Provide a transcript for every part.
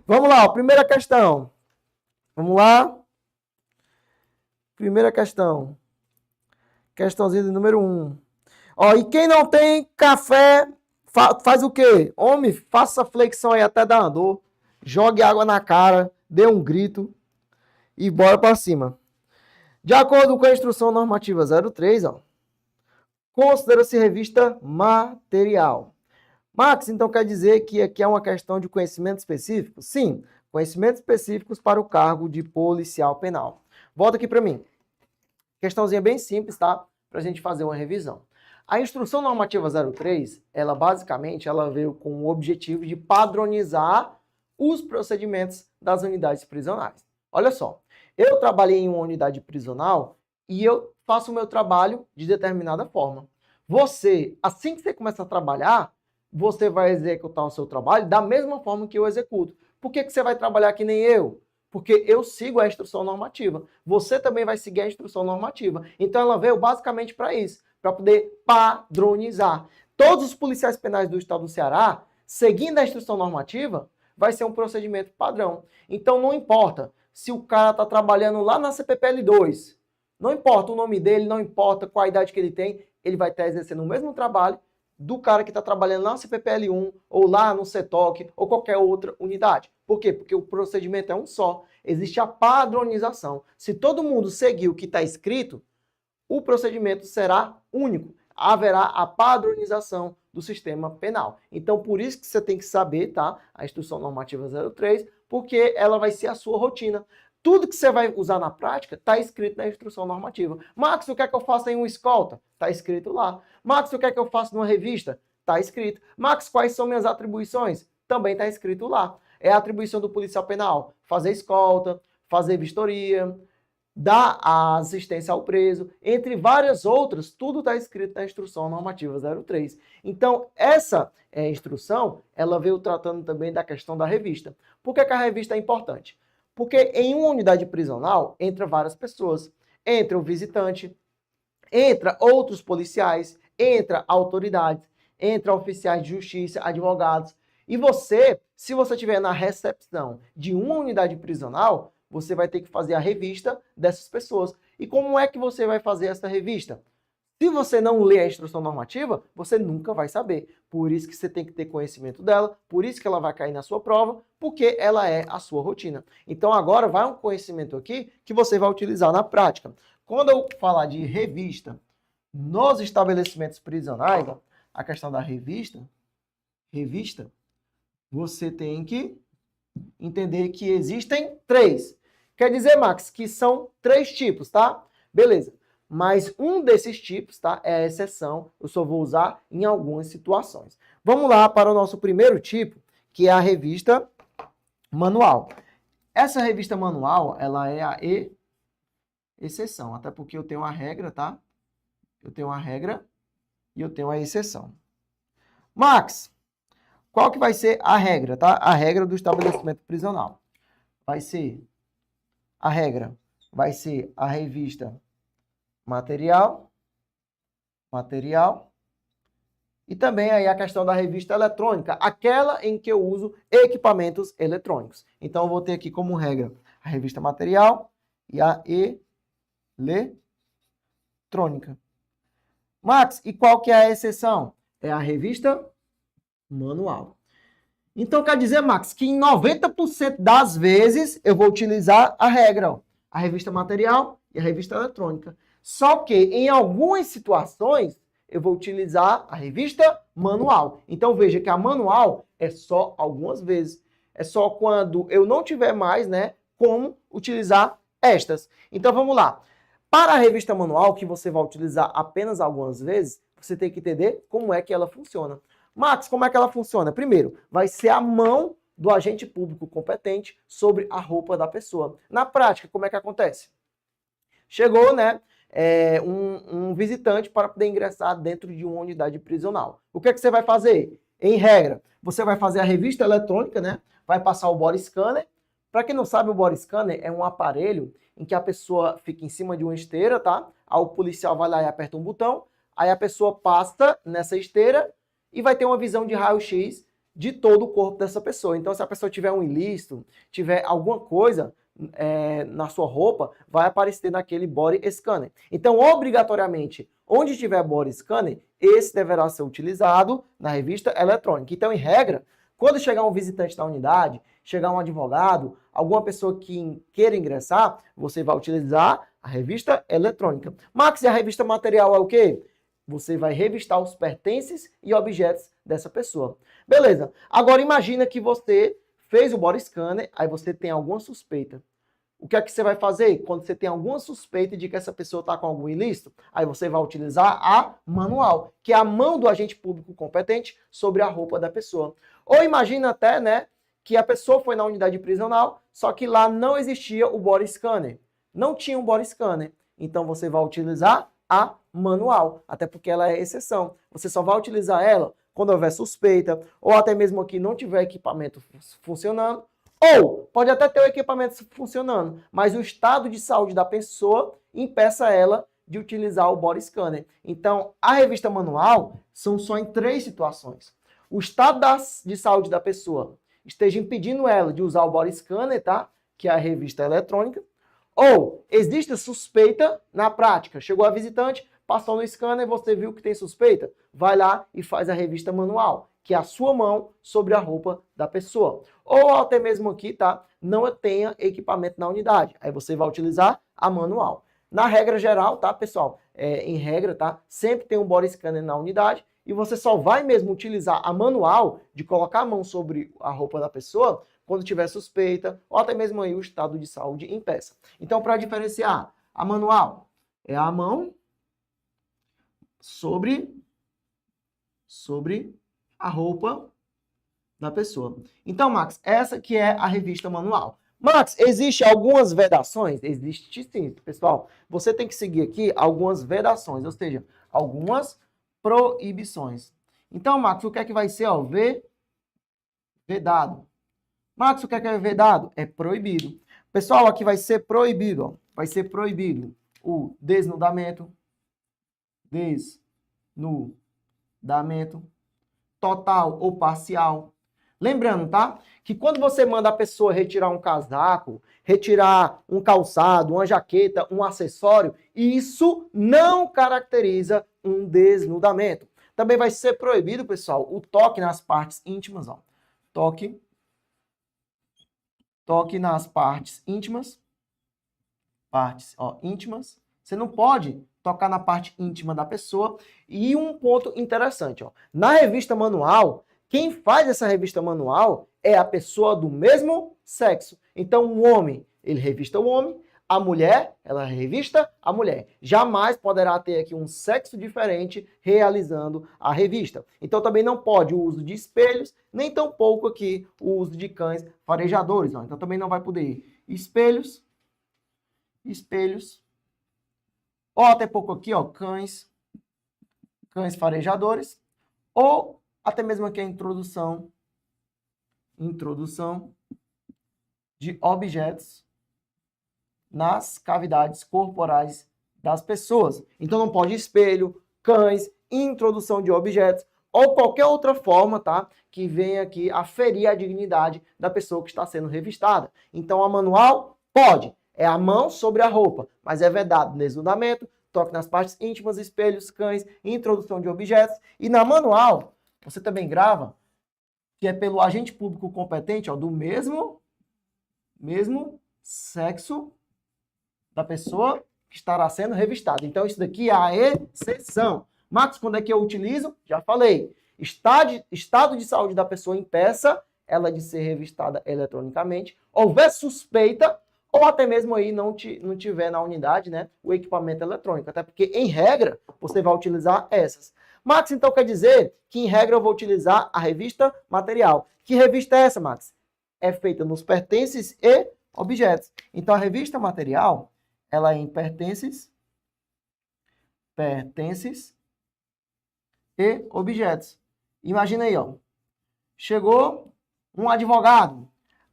Vamos lá, ó, primeira questão. Vamos lá. Primeira questão. Questãozinha de número 1. Ó, e quem não tem café, faz o quê? Homem, faça flexão aí até dar uma dor. Jogue água na cara, dê um grito e bora pra cima. De acordo com a instrução normativa 03, ó, considera-se revista material. Max, então quer dizer que aqui é uma questão de conhecimento específico? Sim, conhecimentos específicos para o cargo de policial penal. Volta aqui para mim. Questãozinha bem simples, tá? Para a gente fazer uma revisão. A instrução normativa 03, ela basicamente veio com o objetivo de padronizar os procedimentos das unidades prisionais. Olha só, eu trabalhei em uma unidade prisional e eu faço o meu trabalho de determinada forma. Você, assim que você começa a trabalhar, você vai executar o seu trabalho da mesma forma que eu executo. Por que você vai trabalhar que nem eu? Porque eu sigo a instrução normativa. Você também vai seguir a instrução normativa. Então ela veio basicamente para isso, para poder padronizar. Todos os policiais penais do estado do Ceará, seguindo a instrução normativa, vai ser um procedimento padrão. Então não importa se o cara está trabalhando lá na CPPL 2, não importa o nome dele, não importa qual a idade que ele tem, ele vai estar exercendo o mesmo trabalho do cara que está trabalhando lá no CPPL 1, ou lá no CETOC, ou qualquer outra unidade. Por quê? Porque o procedimento é um só. Existe a padronização. Se todo mundo seguir o que está escrito, o procedimento será único. Haverá a padronização do sistema penal. Então, por isso que você tem que saber, tá? A Instrução Normativa 03, porque ela vai ser a sua rotina. Tudo que você vai usar na prática está escrito na instrução normativa. Max, o que é que eu faço em uma escolta? Está escrito lá. Max, o que é que eu faço numa revista? Está escrito. Max, quais são minhas atribuições? Também está escrito lá. É a atribuição do policial penal: fazer escolta, fazer vistoria, dar a assistência ao preso, entre várias outras, tudo está escrito na instrução normativa 03. Então, essa instrução, ela veio tratando também da questão da revista. Por que a revista é importante? Porque em uma unidade prisional entra várias pessoas. Entra o visitante, entra outros policiais, entra autoridades, entra oficiais de justiça, advogados. E você, se você estiver na recepção de uma unidade prisional, você vai ter que fazer a revista dessas pessoas. E como é que você vai fazer essa revista? Se você não lê a instrução normativa, você nunca vai saber. Por isso que você tem que ter conhecimento dela, por isso que ela vai cair na sua prova, porque ela é a sua rotina. Então agora vai um conhecimento aqui que você vai utilizar na prática. Quando eu falar de revista nos estabelecimentos prisionais, a questão da revista, você tem que entender que existem 3. Quer dizer, Max, que são 3 tipos, tá? Beleza. Mas um desses tipos, tá, é a exceção. Eu só vou usar em algumas situações. Vamos lá para o nosso primeiro tipo, que é a revista manual. Essa revista manual, ela é a exceção, até porque eu tenho a regra, tá? Eu tenho a regra e eu tenho a exceção. Max, qual que vai ser a regra, tá? A regra do estabelecimento prisional. A regra vai ser a revista material, e também aí a questão da revista eletrônica, aquela em que eu uso equipamentos eletrônicos. Então, eu vou ter aqui como regra a revista material e a eletrônica. Max, e qual que é a exceção? É a revista manual. Então, quer dizer, Max, que em 90% das vezes eu vou utilizar a regra, ó, a revista material e a revista eletrônica. Só que em algumas situações eu vou utilizar a revista manual. Então veja que a manual é só algumas vezes. É só quando eu não tiver mais, né, como utilizar estas. Então vamos lá. Para a revista manual, que você vai utilizar apenas algumas vezes, você tem que entender como é que ela funciona. Max, como é que ela funciona? Primeiro, vai ser a mão do agente público competente sobre a roupa da pessoa. Na prática, como é que acontece? Chegou, né, um visitante para poder ingressar dentro de uma unidade prisional. O que é que você vai fazer? Em regra, você vai fazer a revista eletrônica, né? Vai passar o body scanner. Para quem não sabe, o body scanner é um aparelho em que a pessoa fica em cima de uma esteira, tá? Aí o policial vai lá e aperta um botão, aí a pessoa passa nessa esteira e vai ter uma visão de raio-x de todo o corpo dessa pessoa. Então, se a pessoa tiver um ilícito, tiver alguma coisa na sua roupa, vai aparecer naquele body scanner. Então, obrigatoriamente, onde tiver body scanner, esse deverá ser utilizado na revista eletrônica. Então, em regra, quando chegar um visitante da unidade, chegar um advogado, alguma pessoa que queira ingressar, você vai utilizar a revista eletrônica. Max, e a revista material é o quê? Você vai revistar os pertences e objetos dessa pessoa. Beleza. Agora imagina que você fez o body scanner, aí você tem alguma suspeita. O que é que você vai fazer? Quando você tem alguma suspeita de que essa pessoa está com algum ilícito, aí você vai utilizar a manual, que é a mão do agente público competente sobre a roupa da pessoa. Ou imagina até, né, que a pessoa foi na unidade prisional, só que lá não existia o body scanner. Não tinha um body scanner. Então você vai utilizar a manual, até porque ela é exceção. Você só vai utilizar ela quando houver suspeita, ou até mesmo aqui não tiver equipamento funcionando, ou pode até ter o equipamento funcionando, mas o estado de saúde da pessoa impeça ela de utilizar o body scanner. Então, a revista manual são só em 3 situações. O estado de saúde da pessoa esteja impedindo ela de usar o body scanner, tá? Que é a revista eletrônica. Ou existe suspeita na prática. Chegou a visitante, passou no scanner, você viu que tem suspeita, vai lá e faz a revista manual, que é a sua mão sobre a roupa da pessoa. Ou até mesmo aqui, tá? Não tenha equipamento na unidade. Aí você vai utilizar a manual. Na regra geral, tá, pessoal? Em regra, tá? Sempre tem um body scanner na unidade e você só vai mesmo utilizar a manual de colocar a mão sobre a roupa da pessoa quando tiver suspeita ou até mesmo aí o estado de saúde impeça. Então, para diferenciar, a manual é a mão sobre a roupa da pessoa. Então, Max, essa que é a revista manual. Max, existe algumas vedações? Existe sim, pessoal. Você tem que seguir aqui algumas vedações, ou seja, algumas proibições. Então, Max, o que é que vai ser? Ó, vedado. Max, o que é vedado? É proibido. Pessoal, aqui vai ser proibido. Ó. Vai ser proibido o desnudamento. Desnudamento. Total ou parcial. Lembrando, tá? Que quando você manda a pessoa retirar um casaco, retirar um calçado, uma jaqueta, um acessório, isso não caracteriza um desnudamento. Também vai ser proibido, pessoal, o toque nas partes íntimas, ó. Toque nas partes íntimas. Partes, ó, íntimas. Você não pode tocar na parte íntima da pessoa. E um ponto interessante, ó. Na revista manual, quem faz essa revista manual é a pessoa do mesmo sexo. Então, o homem, ele revista o homem. A mulher, ela revista a mulher. Jamais poderá ter aqui um sexo diferente realizando a revista. Então também não pode o uso de espelhos, nem tampouco aqui o uso de cães farejadores. Ó. Então também não vai poder espelhos, ou até pouco aqui, ó, cães farejadores, ou até mesmo aqui a introdução de objetos nas cavidades corporais das pessoas. Então não pode espelho, cães, introdução de objetos ou qualquer outra forma, tá? Que venha aqui a ferir a dignidade da pessoa que está sendo revistada. Então a manual pode, é a mão sobre a roupa, mas é vedado desnudamento, toque nas partes íntimas, espelhos, cães, introdução de objetos. E na manual, você também grava que é pelo agente público competente, ó, do mesmo sexo da pessoa que estará sendo revistada. Então, isso daqui é a exceção. Marcos, quando é que eu utilizo? Já falei. Estado de saúde da pessoa impeça ela de ser revistada eletronicamente. Houver suspeita, ou até mesmo aí não tiver na unidade, né, o equipamento eletrônico. Até porque, em regra, você vai utilizar essas. Max, então quer dizer que, em regra, eu vou utilizar a revista material. Que revista é essa, Max? É feita nos pertences e objetos. Então, a revista material, ela é em pertences e objetos. Imagina aí, ó. Chegou um advogado,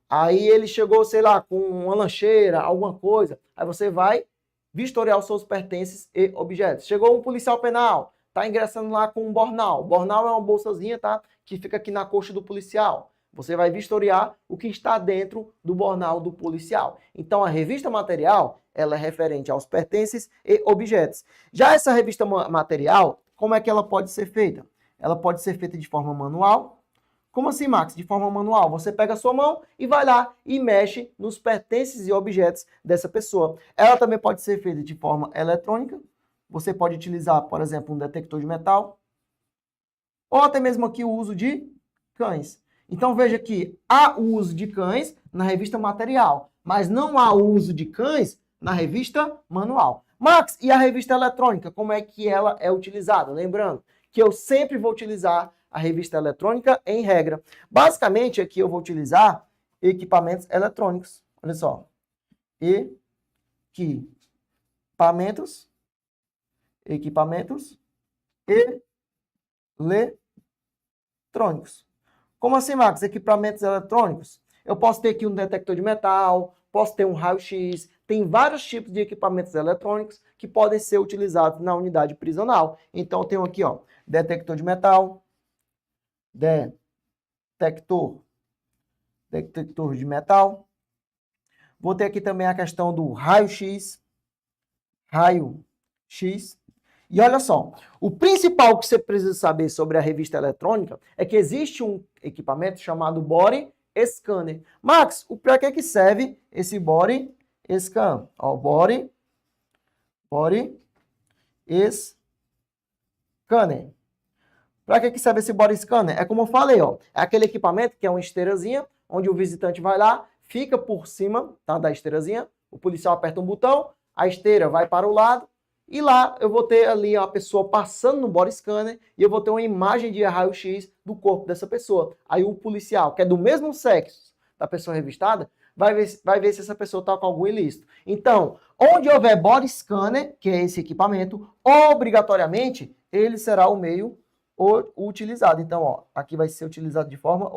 aí ele chegou, sei lá, com uma lancheira, alguma coisa, aí você vai vistoriar os seus pertences e objetos. Chegou um policial penal, tá ingressando lá com um bornal. Bornal é uma bolsazinha, tá? Que fica aqui na coxa do policial. Você vai vistoriar o que está dentro do bornal do policial. Então, a revista material, ela é referente aos pertences e objetos. Já essa revista material, como é que ela pode ser feita? Ela pode ser feita de forma manual. Como assim, Max? De forma manual. Você pega a sua mão e vai lá e mexe nos pertences e objetos dessa pessoa. Ela também pode ser feita de forma eletrônica. Você pode utilizar, por exemplo, um detector de metal. Ou até mesmo aqui o uso de cães. Então veja que há o uso de cães na revista material, mas não há o uso de cães na revista manual. Max, e a revista eletrônica, como é que ela é utilizada? Lembrando que eu sempre vou utilizar a revista eletrônica em regra. Basicamente, aqui eu vou utilizar equipamentos eletrônicos. Olha só. Equipamentos eletrônicos. Como assim, Max? Equipamentos eletrônicos? Eu posso ter aqui um detector de metal, posso ter um raio-x, tem vários tipos de equipamentos eletrônicos que podem ser utilizados na unidade prisional. Então, eu tenho aqui, ó, detector de metal, detector de metal. Vou ter aqui também a questão do raio-x. E olha só, o principal que você precisa saber sobre a revista eletrônica é que existe um equipamento chamado body scanner. Max, para que serve esse body scan? Ó, body scanner. Para que serve esse body scanner? É como eu falei, ó, é aquele equipamento que é uma esteirazinha, onde o visitante vai lá, fica por cima, tá, da esteirazinha, o policial aperta um botão, a esteira vai para o lado, e lá eu vou ter ali uma pessoa passando no body scanner e eu vou ter uma imagem de raio-x do corpo dessa pessoa. Aí o policial, que é do mesmo sexo da pessoa revistada, vai ver se essa pessoa está com algum ilícito. Então, onde houver body scanner, que é esse equipamento, obrigatoriamente ele será o meio utilizado. Então, ó, aqui vai ser utilizado de forma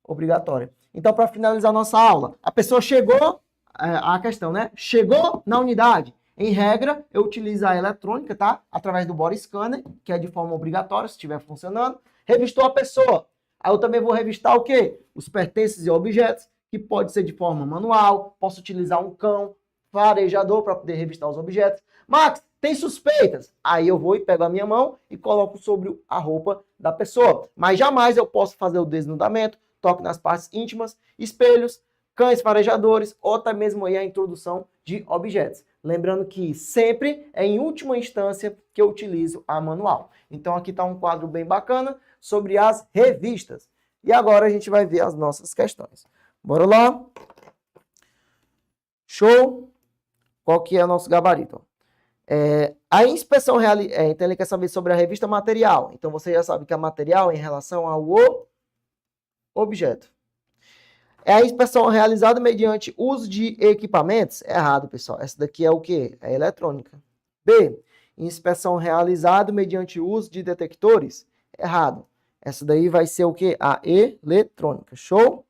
obrigatória. Então, para finalizar nossa aula, a pessoa chegou, a questão, né? Chegou na unidade. Em regra, eu utilizo a eletrônica, tá? Através do body scanner, que é de forma obrigatória, se estiver funcionando. Revistou a pessoa. Aí eu também vou revistar o quê? Os pertences e objetos, que pode ser de forma manual. Posso utilizar um cão farejador para poder revistar os objetos. Max, tem suspeitas? Aí eu vou e pego a minha mão e coloco sobre a roupa da pessoa. Mas jamais eu posso fazer o desnudamento, toque nas partes íntimas, espelhos, cães farejadores ou até mesmo aí a introdução de objetos. Lembrando que sempre é em última instância que eu utilizo a manual. Então aqui está um quadro bem bacana sobre as revistas. E agora a gente vai ver as nossas questões. Bora lá? Show? Qual que é o nosso gabarito? A inspeção então ele quer saber sobre a revista material. Então você já sabe que a material é em relação ao objeto. É a inspeção realizada mediante uso de equipamentos? Errado, pessoal. Essa daqui é o quê? É eletrônica. B. Inspeção realizada mediante uso de detectores? Errado. Essa daí vai ser o quê? A eletrônica. Show?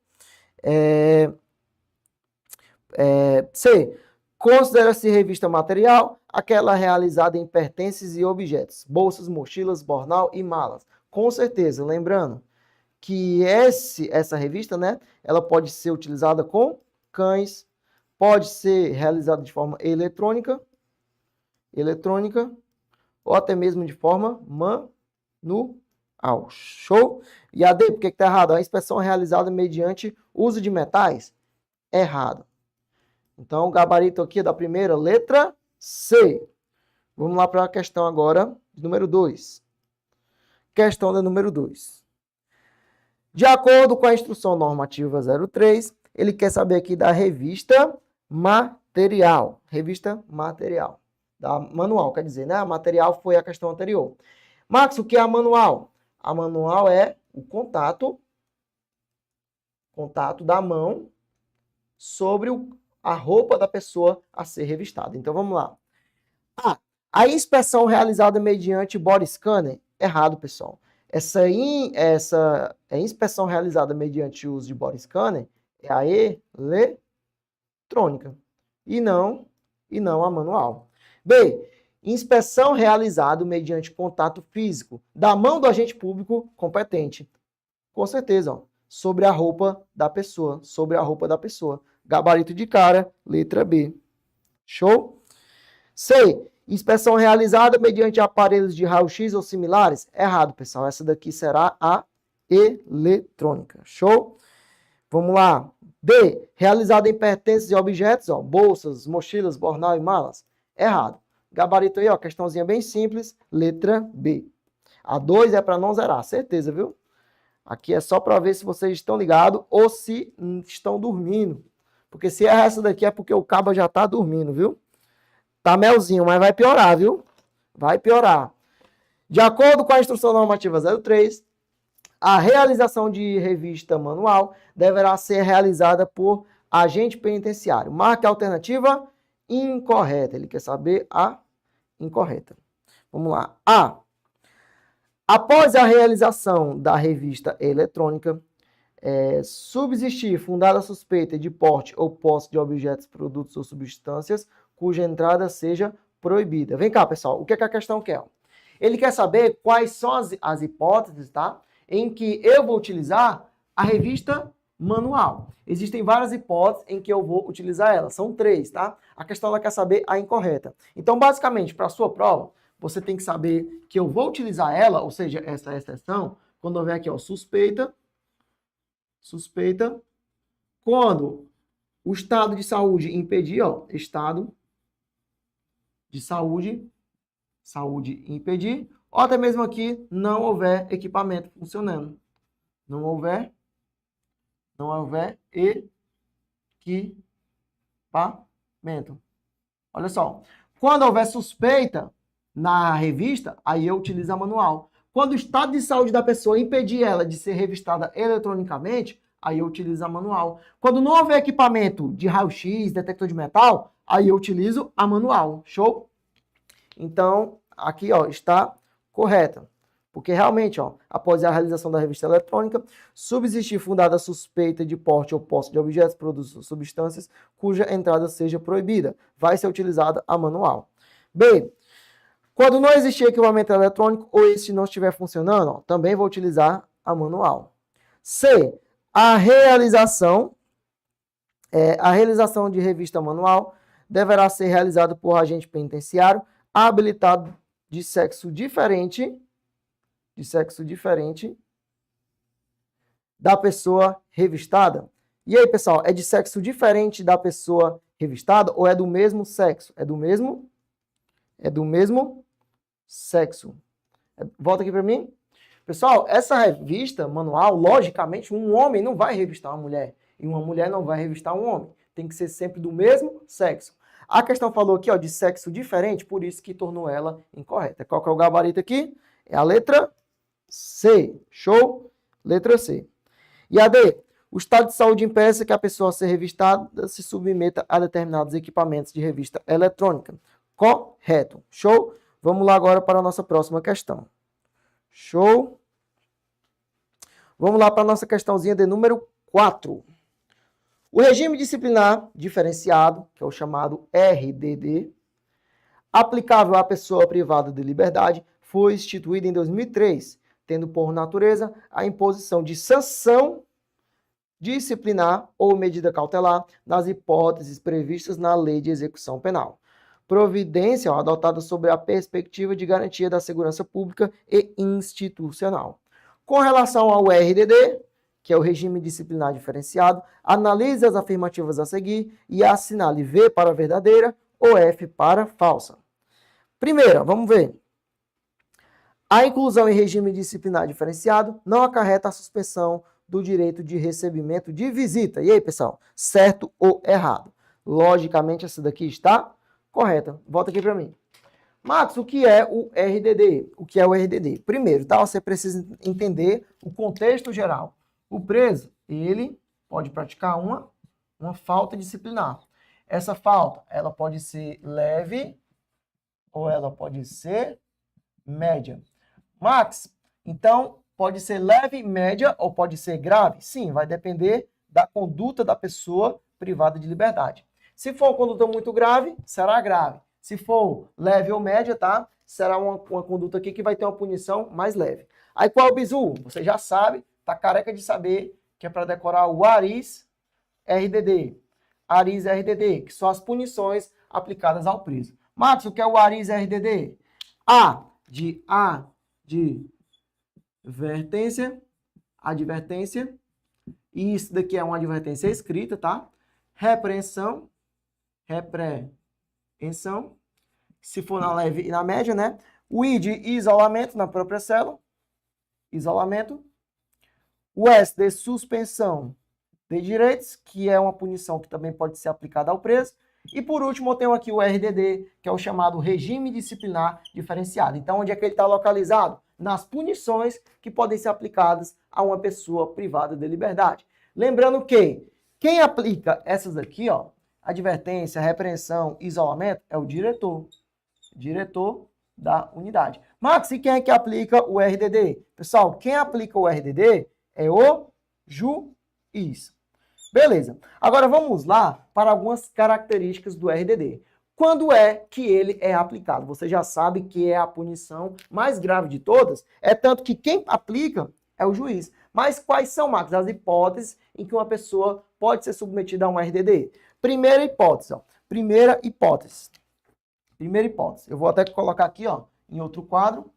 C. Considera-se revista material aquela realizada em pertences e objetos, bolsas, mochilas, bornal e malas. Com certeza, lembrando que essa revista, né, ela pode ser utilizada com cães, pode ser realizada de forma eletrônica, ou até mesmo de forma manual. Show? E a D, por que está errado? A inspeção realizada mediante uso de metais? Errado. Então, o gabarito aqui é da primeira letra C. Vamos lá para a questão agora, número 2. Questão da número 2. De acordo com a instrução normativa 03, ele quer saber aqui da revista material. Revista material. Da manual, quer dizer, né? A material foi a questão anterior. Max, o que é a manual? A manual é o contato da mão sobre a roupa da pessoa a ser revistada. Então, vamos lá. A inspeção realizada mediante body scanner? Errado, pessoal. Essa inspeção realizada mediante o uso de body scanner é a eletrônica e não a manual. B. Inspeção realizada mediante contato físico da mão do agente público competente. Com certeza, ó, sobre a roupa da pessoa. Sobre a roupa da pessoa. Gabarito de cara, letra B. Show? C. Inspeção realizada mediante aparelhos de raio-x ou similares. Errado, pessoal. Essa daqui será a eletrônica. Show? Vamos lá. D. Realizada em pertences e objetos, ó, bolsas, mochilas, bornal e malas. Errado. Gabarito aí, ó, questãozinha bem simples, letra B. A 2 é para não zerar, certeza, viu? Aqui é só para ver se vocês estão ligados ou se estão dormindo. Porque se é essa daqui é porque o cabo já tá dormindo, viu? Tá melzinho, mas vai piorar, viu? Vai piorar. De acordo com a instrução normativa 03, a realização de revista manual deverá ser realizada por agente penitenciário. Marque a alternativa incorreta. Ele quer saber a incorreta. Vamos lá. A. Após a realização da revista eletrônica, subsistir fundada suspeita de porte ou posse de objetos, produtos ou substâncias cuja entrada seja proibida. Vem cá, pessoal. O que é que a questão quer? Ele quer saber quais são as hipóteses, tá, em que eu vou utilizar a revista manual. Existem várias hipóteses em que eu vou utilizar ela. São 3, tá? A questão ela quer saber a incorreta. Então, basicamente, para a sua prova, você tem que saber que eu vou utilizar ela, ou seja, essa exceção, quando houver aqui, ó, suspeita, quando o estado de saúde impedir, ó, estado de saúde impedir, ou até mesmo aqui não houver equipamento funcionando. Não houver equipamento. Olha só, quando houver suspeita na revista, aí eu utilizo a manual. Quando o estado de saúde da pessoa impedir ela de ser revistada eletronicamente, aí eu utilizo a manual. Quando não houver equipamento de raio-x, detector de metal, aí eu utilizo a manual. Show? Então, aqui, ó, está correta. Porque realmente, ó, após a realização da revista eletrônica, subsistir fundada suspeita de porte ou posse de objetos, produtos ou substâncias cuja entrada seja proibida, vai ser utilizada a manual. B. Quando não existir equipamento eletrônico ou este não estiver funcionando, ó, também vou utilizar a manual. C. A realização de revista manual deverá ser realizada por agente penitenciário habilitado de sexo diferente da pessoa revistada. E aí, pessoal, é de sexo diferente da pessoa revistada ou é do mesmo sexo? É do mesmo sexo. Volta aqui para mim. Pessoal, essa revista manual, logicamente, um homem não vai revistar uma mulher e uma mulher não vai revistar um homem. Tem que ser sempre do mesmo sexo. A questão falou aqui, ó, de sexo diferente, por isso que tornou ela incorreta. Qual que é o gabarito aqui? É a letra C. Show? Letra C. E a D. O estado de saúde impeça que a pessoa a ser revistada se submeta a determinados equipamentos de revista eletrônica. Correto. Show? Vamos lá agora para a nossa próxima questão. Show? Vamos lá para a nossa questãozinha de número 4. O regime disciplinar diferenciado, que é o chamado RDD, aplicável à pessoa privada de liberdade, foi instituído em 2003, tendo por natureza a imposição de sanção disciplinar ou medida cautelar nas hipóteses previstas na Lei de Execução Penal. Providência adotada sob a perspectiva de garantia da segurança pública e institucional. Com relação ao RDD, que é o regime disciplinar diferenciado, analise as afirmativas a seguir e assinale V para verdadeira ou F para falsa. Primeira, vamos ver. A inclusão em regime disciplinar diferenciado não acarreta a suspensão do direito de recebimento de visita. E aí, pessoal, certo ou errado? Logicamente, essa daqui está correta. Volta aqui para mim. Marcos, o que é o RDD? O que é o RDD? Primeiro, tá? Você precisa entender o contexto geral. O preso, ele pode praticar uma falta disciplinar. Essa falta, ela pode ser leve ou ela pode ser média. Max, então, pode ser leve, média ou pode ser grave? Sim, vai depender da conduta da pessoa privada de liberdade. Se for uma conduta muito grave, será grave. Se for leve ou média, tá? Será uma conduta aqui que vai ter uma punição mais leve. Aí qual é o bizu? Você já sabe, tá careca de saber que é para decorar o ARIS RDD. ARIS RDD, que são as punições aplicadas ao preso. Max, o que é o ARIS RDD? A de advertência. E isso daqui é uma advertência escrita, tá? Repreensão. Se for na leve e na média, né? O I de isolamento na própria célula. Isolamento. O S de suspensão de direitos, que é uma punição que também pode ser aplicada ao preso. E por último, eu tenho aqui o RDD, que é o chamado regime disciplinar diferenciado. Então, onde é que ele está localizado? Nas punições que podem ser aplicadas a uma pessoa privada de liberdade. Lembrando que quem aplica essas aqui, ó, advertência, repreensão, isolamento, é o diretor da unidade. Max, e quem é que aplica o RDD? Pessoal, quem aplica o RDD é o juiz. Beleza. Agora vamos lá para algumas características do RDD. Quando é que ele é aplicado? Você já sabe que é a punição mais grave de todas, é tanto que quem aplica é o juiz. Mas quais são, Max, as hipóteses em que uma pessoa pode ser submetida a um RDD? Primeira hipótese, ó. Primeira hipótese. Eu vou até colocar aqui, ó, em outro quadro,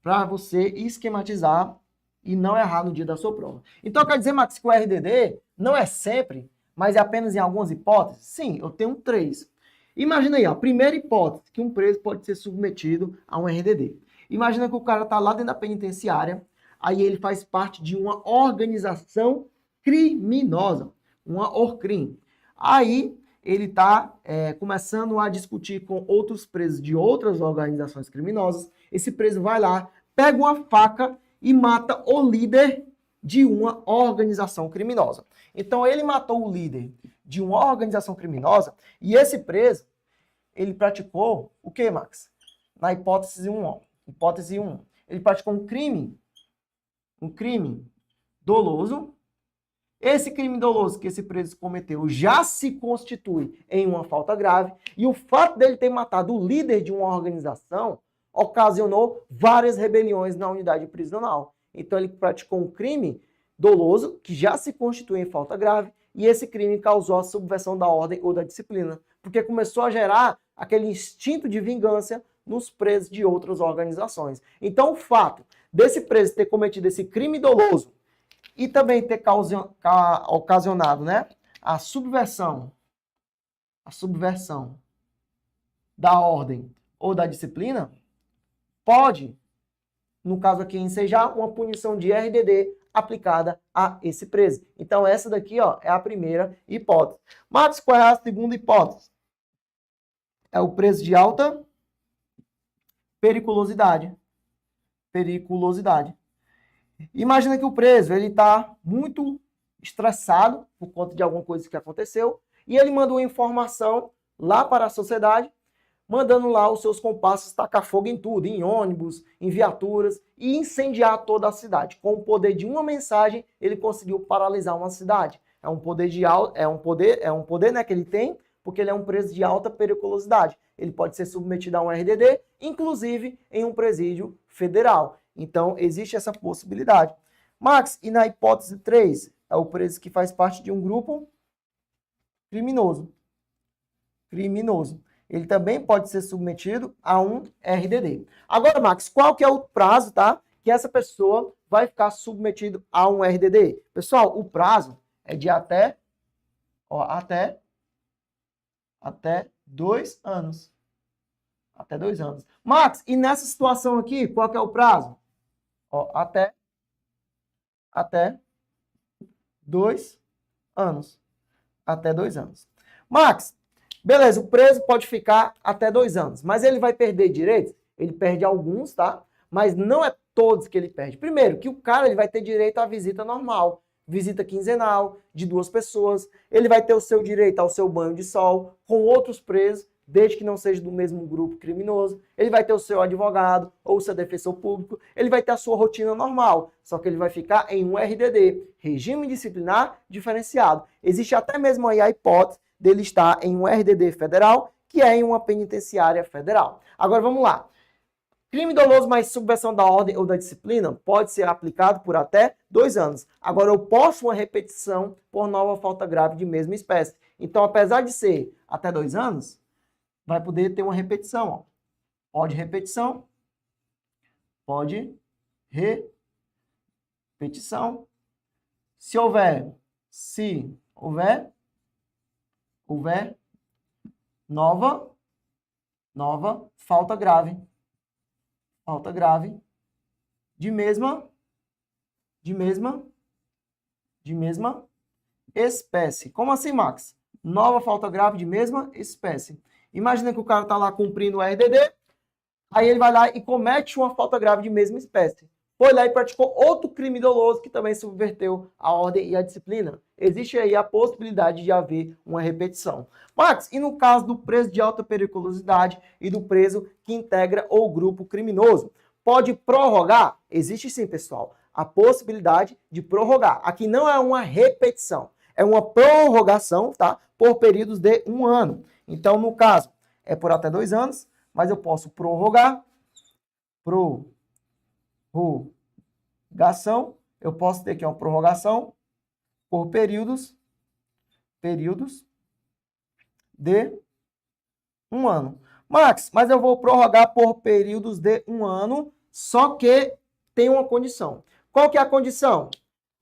para você esquematizar e não errar no dia da sua prova. Então, quer dizer, Max, que o RDD não é sempre, mas é apenas em algumas hipóteses? Sim, eu tenho 3. Imagina aí, ó, primeira hipótese, que um preso pode ser submetido a um RDD. Imagina que o cara está lá dentro da penitenciária, aí ele faz parte de uma organização criminosa, uma ORCRIM. Aí ele está começando a discutir com outros presos de outras organizações criminosas. Esse preso vai lá, pega uma faca e mata o líder de uma organização criminosa. Então, ele matou o líder de uma organização criminosa e esse preso, ele praticou o que, Max? Na hipótese 1, ó. Hipótese 1. Ele praticou um crime doloso. Esse crime doloso que esse preso cometeu já se constitui em uma falta grave e o fato dele ter matado o líder de uma organização ocasionou várias rebeliões na unidade prisional. Então ele praticou um crime doloso que já se constitui em falta grave e esse crime causou a subversão da ordem ou da disciplina, porque começou a gerar aquele instinto de vingança nos presos de outras organizações. Então o fato desse preso ter cometido esse crime doloso e também ter ocasionado, né, a subversão da ordem ou da disciplina, pode, no caso aqui, ensejar uma punição de RDD aplicada a esse preso. Então, essa daqui, ó, é a primeira hipótese. Max, qual é a segunda hipótese? É o preso de alta periculosidade. Imagina que o preso, ele está muito estressado por conta de alguma coisa que aconteceu e ele manda uma informação lá para a sociedade, mandando lá os seus compassos tacar fogo em tudo, em ônibus, em viaturas e incendiar toda a cidade. Com o poder de uma mensagem, ele conseguiu paralisar uma cidade. É um poder né, que ele tem, porque ele é um preso de alta periculosidade. Ele pode ser submetido a um RDD, inclusive em um presídio federal. Então, existe essa possibilidade. Max, e na hipótese 3, é o preso que faz parte de um grupo criminoso. Ele também pode ser submetido a um RDD. Agora, Max, qual que é o prazo, tá, que essa pessoa vai ficar submetido a um RDD? Pessoal, o prazo é de até 2 anos. Até 2 anos. Max, e nessa situação aqui, qual que é o prazo? Ó, até 2 anos. Até 2 anos. Max, beleza, o preso pode ficar até 2 anos, mas ele vai perder direitos? Ele perde alguns, tá? Mas não é todos que ele perde. Primeiro, que o cara ele vai ter direito à visita normal, visita quinzenal, de 2 pessoas. Ele vai ter o seu direito ao seu banho de sol com outros presos, desde que não seja do mesmo grupo criminoso. Ele vai ter o seu advogado ou o seu defensor público. Ele vai ter a sua rotina normal, só que ele vai ficar em um RDD, regime disciplinar diferenciado. Existe até mesmo aí a hipótese dele estar em um RDD federal, que é em uma penitenciária federal. Agora vamos lá. Crime doloso mais subversão da ordem ou da disciplina pode ser aplicado por até 2 anos. Agora, eu posso uma repetição por nova falta grave de mesma espécie. Então, apesar de ser até 2 anos, vai poder ter uma repetição. Ó. Pode repetição. Pode repetição. Se houver nova falta grave. Falta grave de mesma espécie. Como assim, Max? Nova falta grave de mesma espécie. Imagina que o cara está lá cumprindo o RDD, aí ele vai lá e comete uma falta grave de mesma espécie. Foi lá e praticou outro crime doloso que também subverteu a ordem e a disciplina. Existe aí a possibilidade de haver uma repetição. Max, e no caso do preso de alta periculosidade e do preso que integra o grupo criminoso? Pode prorrogar? Existe sim, pessoal, a possibilidade de prorrogar. Aqui não é uma repetição, é uma prorrogação, tá? Por períodos de 1 ano. Então, no caso, é por até 2 anos, mas eu posso prorrogar. Prorrogação. Eu posso ter aqui uma prorrogação por períodos de 1 ano. Max, mas eu vou prorrogar por períodos de 1 ano, só que tem uma condição. Qual que é a condição?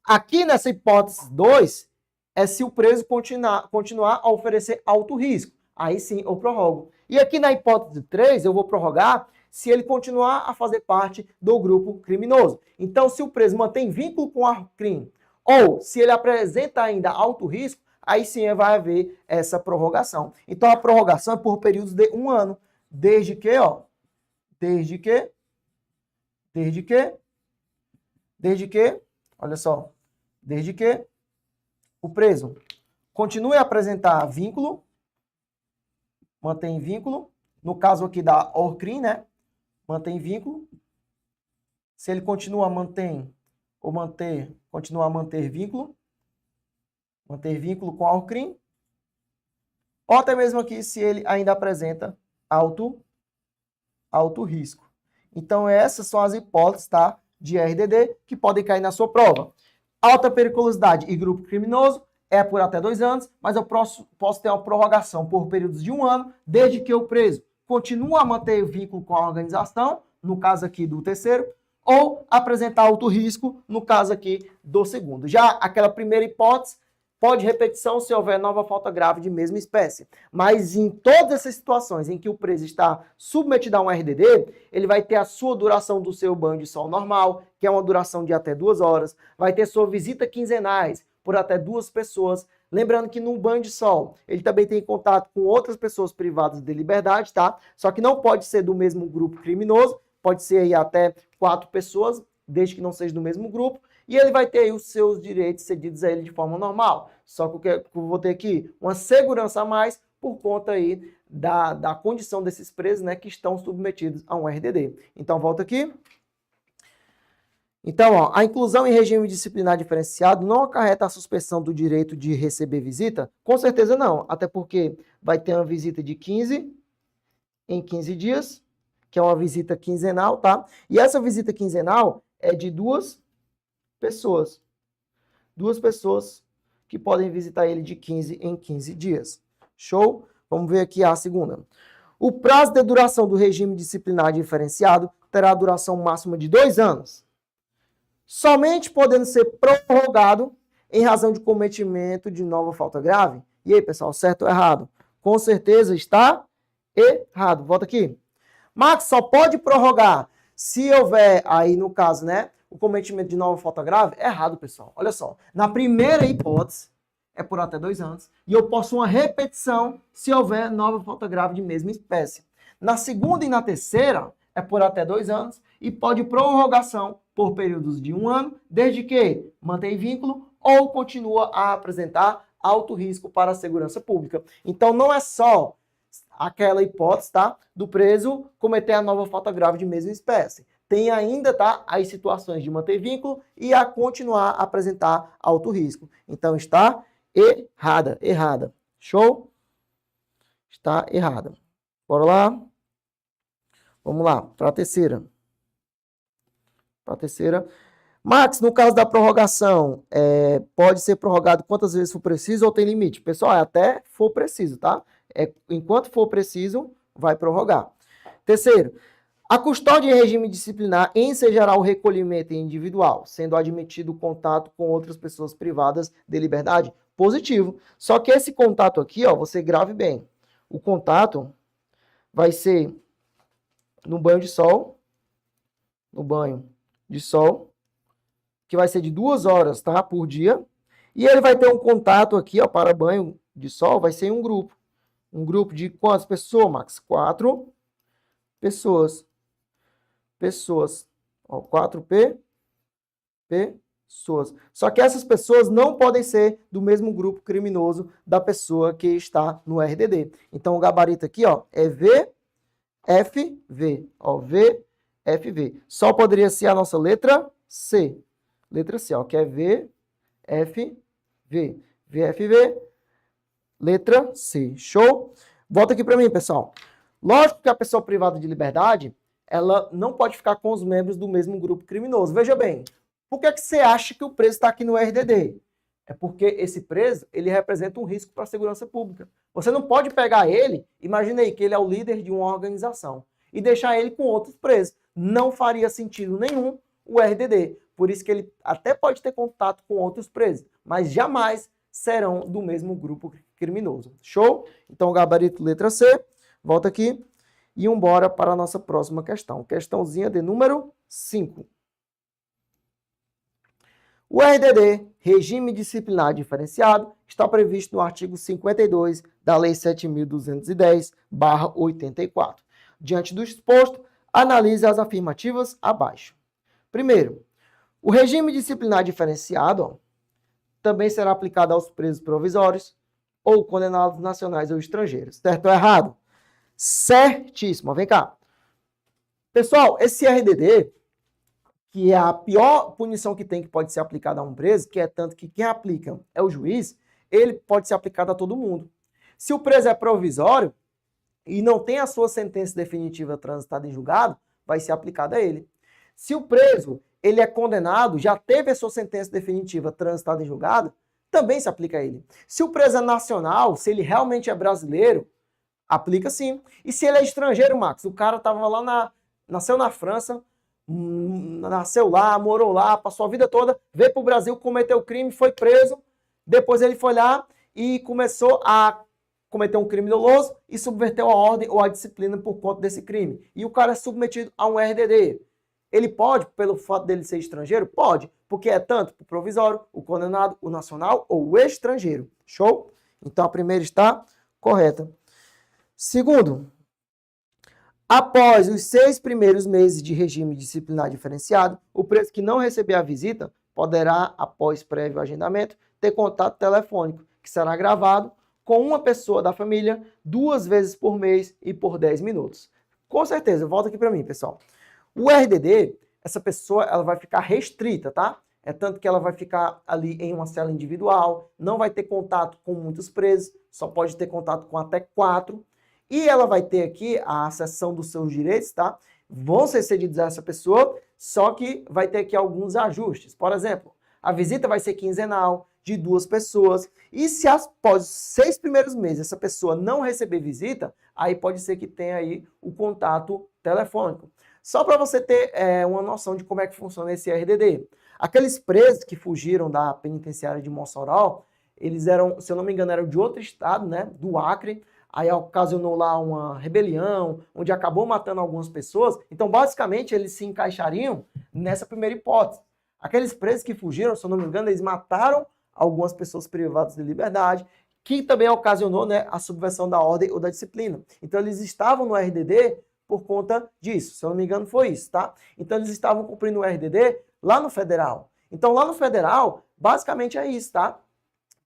Aqui nessa hipótese 2, é se o preso continuar a oferecer alto risco. Aí sim eu prorrogo. E aqui na hipótese 3, eu vou prorrogar se ele continuar a fazer parte do grupo criminoso. Então, se o preso mantém vínculo com o crime, ou se ele apresenta ainda alto risco, aí sim vai haver essa prorrogação. Então, a prorrogação é por períodos de 1 ano. Desde que o preso continue a apresentar vínculo, mantém vínculo, no caso aqui da ORCRIM, né? Mantém vínculo. Se ele continua a manter vínculo, com a ORCRIM, ou até mesmo aqui se ele ainda apresenta alto risco. Então, essas são as hipóteses, tá, de RDD que podem cair na sua prova. Alta periculosidade e grupo criminoso é por até 2 anos, mas eu posso ter uma prorrogação por períodos de 1 ano, desde que o preso continue a manter vínculo com a organização, no caso aqui do terceiro, ou apresentar alto risco, no caso aqui do segundo. Já aquela primeira hipótese, pode repetição se houver nova falta grave de mesma espécie. Mas em todas essas situações em que o preso está submetido a um RDD, ele vai ter a sua duração do seu banho de sol normal, que é uma duração de até 2 horas, vai ter sua visita quinzenais por até 2 pessoas. Lembrando que no banho de sol, ele também tem contato com outras pessoas privadas de liberdade, tá? Só que não pode ser do mesmo grupo criminoso, pode ser aí até 4 pessoas, desde que não seja do mesmo grupo, e ele vai ter aí os seus direitos cedidos a ele de forma normal. Só que eu vou ter aqui uma segurança a mais por conta aí da condição desses presos, né, que estão submetidos a um RDD. Então, volta aqui. Então, ó, a inclusão em regime disciplinar diferenciado não acarreta a suspensão do direito de receber visita? Com certeza não, até porque vai ter uma visita de 15 em 15 dias, que é uma visita quinzenal, tá? E essa visita quinzenal é de 2 pessoas. 2 pessoas que podem visitar ele de 15 em 15 dias. Show? Vamos ver aqui a segunda. O prazo de duração do regime disciplinar diferenciado terá duração máxima de 2 anos. Somente podendo ser prorrogado em razão de cometimento de nova falta grave. E aí, pessoal, certo ou errado? Com certeza está errado. Volta aqui. Max, só pode prorrogar se houver aí, no caso, né, o cometimento de nova falta grave? Errado, pessoal. Olha só. Na primeira hipótese, é por até 2 anos. E eu posso uma repetição se houver nova falta grave de mesma espécie. Na segunda e na terceira, é por até 2 anos. E pode prorrogação por períodos de 1 ano, desde que mantém vínculo ou continua a apresentar alto risco para a segurança pública. Então, não é só aquela hipótese, tá, do preso cometer a nova falta grave de mesma espécie. Tem ainda, tá, as situações de manter vínculo e a continuar a apresentar alto risco. Então, está errada. Show? Está errada. Bora lá. Vamos lá, para a terceira. Para a terceira. Max, no caso da prorrogação, pode ser prorrogado quantas vezes for preciso ou tem limite? Pessoal, até for preciso, tá? Enquanto for preciso, vai prorrogar. Terceiro, a custódia em regime disciplinar ensejará o recolhimento individual, sendo admitido o contato com outras pessoas privadas de liberdade? Positivo. Só que esse contato aqui, ó, você grave bem. O contato vai ser no banho de sol, que vai ser de 2 horas, tá, por dia. E ele vai ter um contato aqui, ó, para banho de sol, vai ser em um grupo. Um grupo de quantas pessoas, Max? 4 pessoas. Ó, 4 pessoas. Só que essas pessoas não podem ser do mesmo grupo criminoso da pessoa que está no RDD. Então, o gabarito aqui, ó, é VFV. Ó, VFV. Só poderia ser a nossa letra C. Letra C, ó, que é VFV. VFV, letra C. Show? Volta aqui para mim, pessoal. Lógico que a pessoa privada de liberdade, ela não pode ficar com os membros do mesmo grupo criminoso. Veja bem, por que você acha que o preso está aqui no RDD? É porque esse preso, ele representa um risco para a segurança pública. Você não pode pegar ele, imagine aí que ele é o líder de uma organização, e deixar ele com outros presos. Não faria sentido nenhum o RDD. Por isso que ele até pode ter contato com outros presos, mas jamais serão do mesmo grupo criminoso. Show? Então, o gabarito letra C. Volta aqui e embora para a nossa próxima questão. Questãozinha de número 5. O RDD, Regime Disciplinar Diferenciado, está previsto no artigo 52 da Lei 7.210/84. Diante do exposto, analise as afirmativas abaixo. Primeiro, o regime disciplinar diferenciado, ó, também será aplicado aos presos provisórios ou condenados nacionais ou estrangeiros. Certo ou errado? Certíssimo. Vem cá. Pessoal, esse RDD, que é a pior punição que tem, que pode ser aplicada a um preso, que é tanto que quem aplica é o juiz, ele pode ser aplicado a todo mundo. Se o preso é provisório e não tem a sua sentença definitiva transitada em julgado, vai ser aplicada a ele. Se o preso ele é condenado, já teve a sua sentença definitiva transitada em julgado, também se aplica a ele. Se o preso é nacional, se ele realmente é brasileiro, aplica sim. E se ele é estrangeiro, Max, o cara estava lá nasceu na França, nasceu lá, morou lá, passou a vida toda, veio para o Brasil, cometeu crime, foi preso, depois ele foi lá e começou a cometer um crime doloso e subverteu a ordem ou a disciplina por conta desse crime. E o cara é submetido a um RDD. Ele pode, pelo fato dele ser estrangeiro? Pode, porque é tanto o provisório, o condenado, o nacional ou o estrangeiro. Show? Então a primeira está correta. Segundo, após os 6 primeiros meses de regime disciplinar diferenciado, o preso que não receber a visita poderá, após prévio agendamento, ter contato telefônico, que será gravado com uma pessoa da família 2 vezes por mês e por 10 minutos. Com certeza, volta aqui para mim, pessoal. O RDD, essa pessoa ela vai ficar restrita, tá? É tanto que ela vai ficar ali em uma cela individual, não vai ter contato com muitos presos, só pode ter contato com até 4. E ela vai ter aqui a acessão dos seus direitos, tá? Vão ser cedidos a essa pessoa, só que vai ter aqui alguns ajustes. Por exemplo, a visita vai ser quinzenal, de 2 pessoas. E se após os 6 primeiros meses essa pessoa não receber visita, aí pode ser que tenha aí o contato telefônico. Só para você ter uma noção de como é que funciona esse RDD. Aqueles presos que fugiram da penitenciária de Mossoró, eles eram, se eu não me engano, eram de outro estado, né, do Acre. Aí ocasionou lá uma rebelião, onde acabou matando algumas pessoas. Então, basicamente, eles se encaixariam nessa primeira hipótese. Aqueles presos que fugiram, se eu não me engano, eles mataram algumas pessoas privadas de liberdade, que também ocasionou, né, a subversão da ordem ou da disciplina. Então, eles estavam no RDD por conta disso. Se eu não me engano, foi isso, tá? Então, eles estavam cumprindo o RDD lá no federal. Então, lá no federal, basicamente é isso, tá?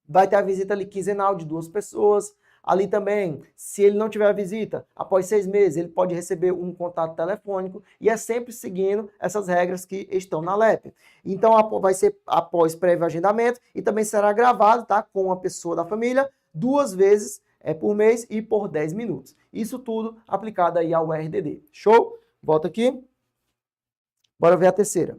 Vai ter a visita ali quinzenal de 2 pessoas. Ali também, se ele não tiver a visita, após 6 meses, ele pode receber um contato telefônico e é sempre seguindo essas regras que estão na LEP. Então, vai ser após prévio agendamento e também será gravado, tá? Com a pessoa da família 2 vezes é por mês e por 10 minutos. Isso tudo aplicado aí ao RDD. Show? Volta aqui. Bora ver a terceira.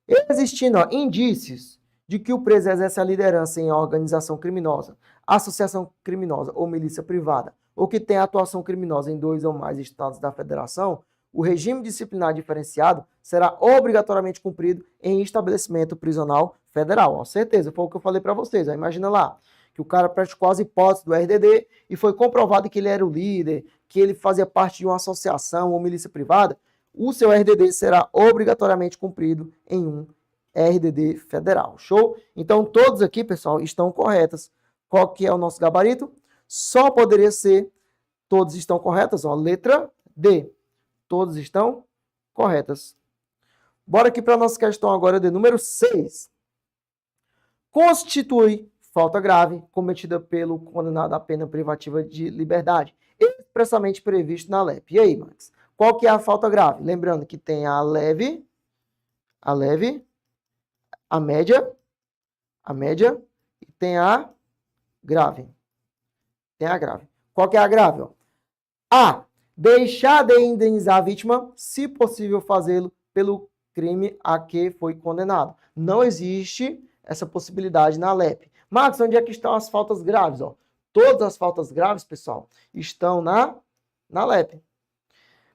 Existindo indícios de que o preso exerce a liderança em organização criminosa, associação criminosa ou milícia privada, ou que tem atuação criminosa em 2 ou mais estados da federação, o regime disciplinar diferenciado será obrigatoriamente cumprido em estabelecimento prisional federal. Ó, certeza, foi o que eu falei para vocês. Ó, imagina lá, que o cara praticou as hipóteses do RDD e foi comprovado que ele era o líder, que ele fazia parte de uma associação ou milícia privada, o seu RDD será obrigatoriamente cumprido em um RDD federal. Show? Então, todos aqui, pessoal, estão corretas. Qual que é o nosso gabarito? Só poderia ser, todos estão corretas, ó, letra D. Todos estão corretas. Bora aqui para a nossa questão agora de número 6. Constitui falta grave cometida pelo condenado à pena privativa de liberdade, expressamente previsto na LEP. E aí, Max? Qual que é a falta grave? Lembrando que tem a leve, a média e tem a grave. Tem a grave. Qual que é a grave? Ó? A. Deixar de indenizar a vítima, se possível fazê-lo pelo crime a que foi condenado. Não existe essa possibilidade na LEP. Marcos, onde é que estão as faltas graves? Ó? Todas as faltas graves, pessoal, estão na LEP.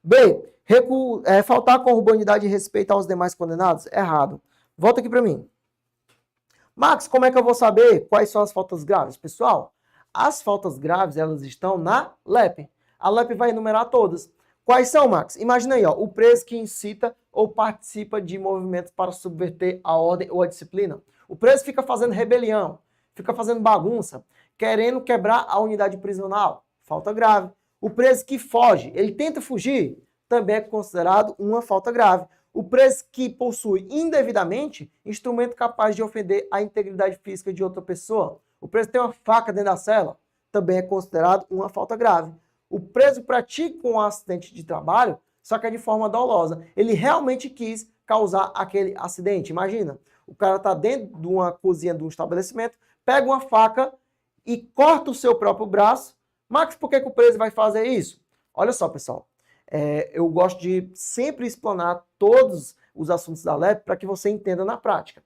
B. Faltar com urbanidade e respeito aos demais condenados? Errado. Volta aqui para mim. Max, como é que eu vou saber quais são as faltas graves? Pessoal, as faltas graves, elas estão na LEP. A LEP vai enumerar todas. Quais são, Max? Imagina aí, ó, o preso que incita ou participa de movimentos para subverter a ordem ou a disciplina. O preso fica fazendo rebelião, fica fazendo bagunça, querendo quebrar a unidade prisional. Falta grave. O preso que foge, ele tenta fugir, também é considerado uma falta grave. O preso que possui indevidamente instrumento capaz de ofender a integridade física de outra pessoa. O preso tem uma faca dentro da cela, também é considerado uma falta grave. O preso pratica um acidente de trabalho, só que é de forma dolosa. Ele realmente quis causar aquele acidente. Imagina, o cara está dentro de uma cozinha de um estabelecimento, pega uma faca e corta o seu próprio braço. Max, por que o preso vai fazer isso? Olha só, pessoal. Eu gosto de sempre explanar todos os assuntos da LEP para que você entenda na prática.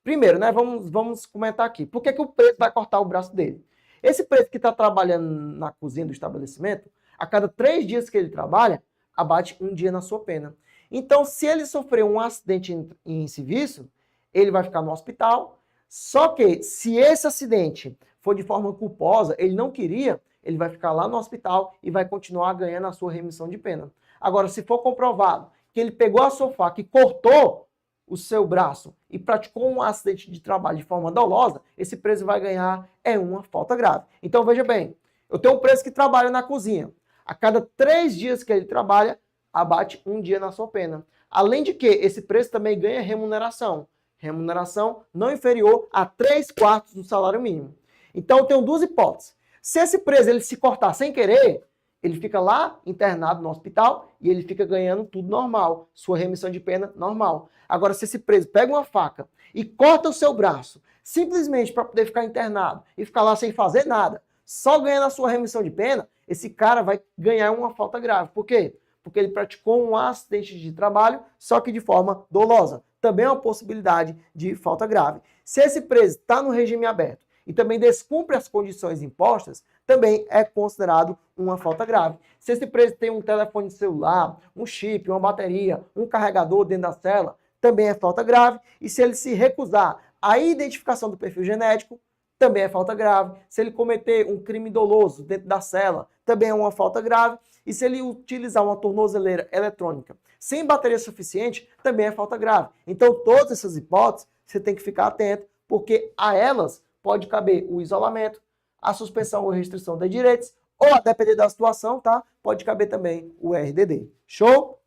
Primeiro, né, vamos comentar aqui. Por que o preso vai cortar o braço dele? Esse preso que está trabalhando na cozinha do estabelecimento, a cada 3 dias que ele trabalha, abate 1 dia na sua pena. Então, se ele sofreu um acidente em serviço, ele vai ficar no hospital. Só que, se esse acidente for de forma culposa, ele não queria, ele vai ficar lá no hospital e vai continuar ganhando a sua remissão de pena. Agora, se for comprovado que ele pegou a sua faca e cortou o seu braço e praticou um acidente de trabalho de forma dolosa, esse preso vai ganhar uma falta grave. Então, veja bem, eu tenho um preso que trabalha na cozinha. A cada 3 dias que ele trabalha, abate 1 dia na sua pena. Além de que, esse preso também ganha remuneração. Remuneração não inferior a 3/4 do salário mínimo. Então, eu tenho 2 hipóteses. Se esse preso ele se cortar sem querer, ele fica lá internado no hospital e ele fica ganhando tudo normal, sua remissão de pena normal. Agora, se esse preso pega uma faca e corta o seu braço, simplesmente para poder ficar internado e ficar lá sem fazer nada, só ganhando a sua remissão de pena, esse cara vai ganhar uma falta grave. Por quê? Porque ele praticou um acidente de trabalho, só que de forma dolosa. Também é uma possibilidade de falta grave. Se esse preso está no regime aberto e também descumpre as condições impostas, também é considerado uma falta grave. Se esse preso tem um telefone celular, um chip, uma bateria, um carregador dentro da cela, também é falta grave. E se ele se recusar à identificação do perfil genético, também é falta grave. Se ele cometer um crime doloso dentro da cela, também é uma falta grave. E se ele utilizar uma tornozeleira eletrônica sem bateria suficiente, também é falta grave. Então, todas essas hipóteses, você tem que ficar atento, porque a elas pode caber o isolamento, a suspensão ou restrição de direitos, ou, a depender da situação, tá? Pode caber também o RDD. Show?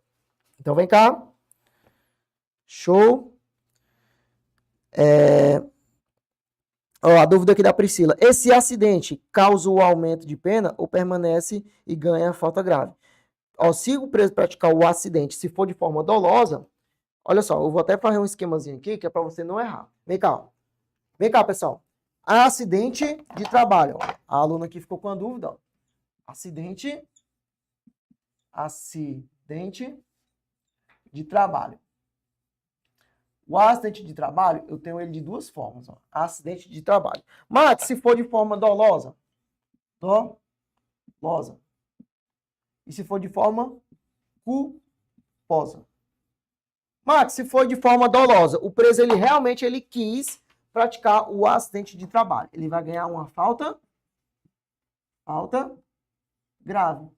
Então, vem cá. Show. A dúvida aqui da Priscila. Esse acidente causa o aumento de pena ou permanece e ganha falta grave? Se o preso praticar o acidente, se for de forma dolosa, olha só, eu vou até fazer um esquemazinho aqui, que é para você não errar. Vem cá, ó. Vem cá, pessoal. Acidente de trabalho. Ó. A aluna aqui ficou com a dúvida. Ó. Acidente de trabalho. O acidente de trabalho, eu tenho ele de duas formas. Ó. Acidente de trabalho. Mas, se for de forma dolosa, e se for de forma culposa. Max, se for de forma dolosa, o preso ele realmente quis praticar o acidente de trabalho. Ele vai ganhar uma falta grave.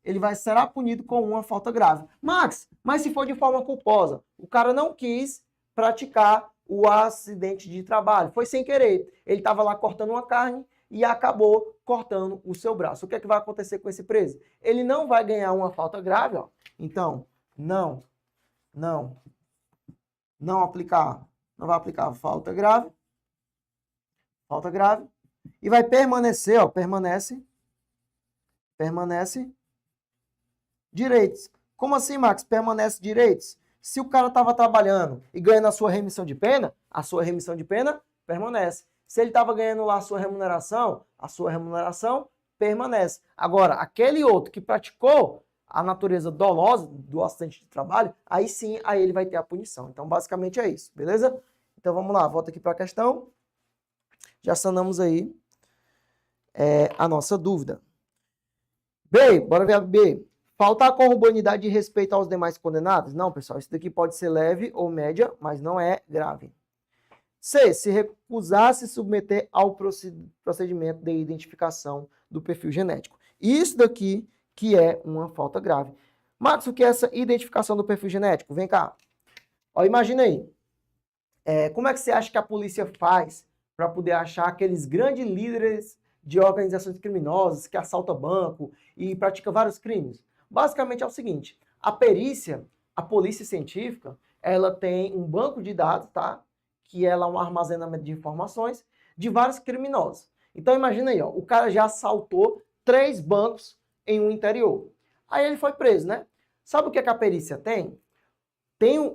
Ele será punido com uma falta grave. Max, mas se for de forma culposa, o cara não quis praticar o acidente de trabalho. Foi sem querer. Ele estava lá cortando uma carne e acabou cortando o seu braço. O que é que vai acontecer com esse preso? Ele não vai ganhar uma falta grave, ó. Então, não vai aplicar falta grave, e vai permanecer, ó, permanece direitos. Como assim, Max? Permanece direitos? Se o cara estava trabalhando e ganhando a sua remissão de pena permanece. Se ele estava ganhando lá a sua remuneração permanece. Agora, aquele outro que praticou a natureza dolosa do acidente de trabalho, aí sim, aí ele vai ter a punição. Então, basicamente é isso, beleza? Então, vamos lá, volta aqui para a questão. Já sanamos aí a nossa dúvida. B, bora ver a B. Faltar com urbanidade e respeito aos demais condenados? Não, pessoal, isso daqui pode ser leve ou média, mas não é grave. C, se recusar a se submeter ao procedimento de identificação do perfil genético. Isso daqui que é uma falta grave. Marcos, o que é essa identificação do perfil genético? Vem cá. Ó, imagina aí. Como é que você acha que a polícia faz para poder achar aqueles grandes líderes de organizações criminosas que assaltam banco e praticam vários crimes? Basicamente é o seguinte, a polícia científica, ela tem um banco de dados, tá? Que ela é um armazenamento de informações de vários criminosos. Então imagina aí, ó, o cara já assaltou 3 bancos em um interior. Aí ele foi preso, né? Sabe o que a perícia tem?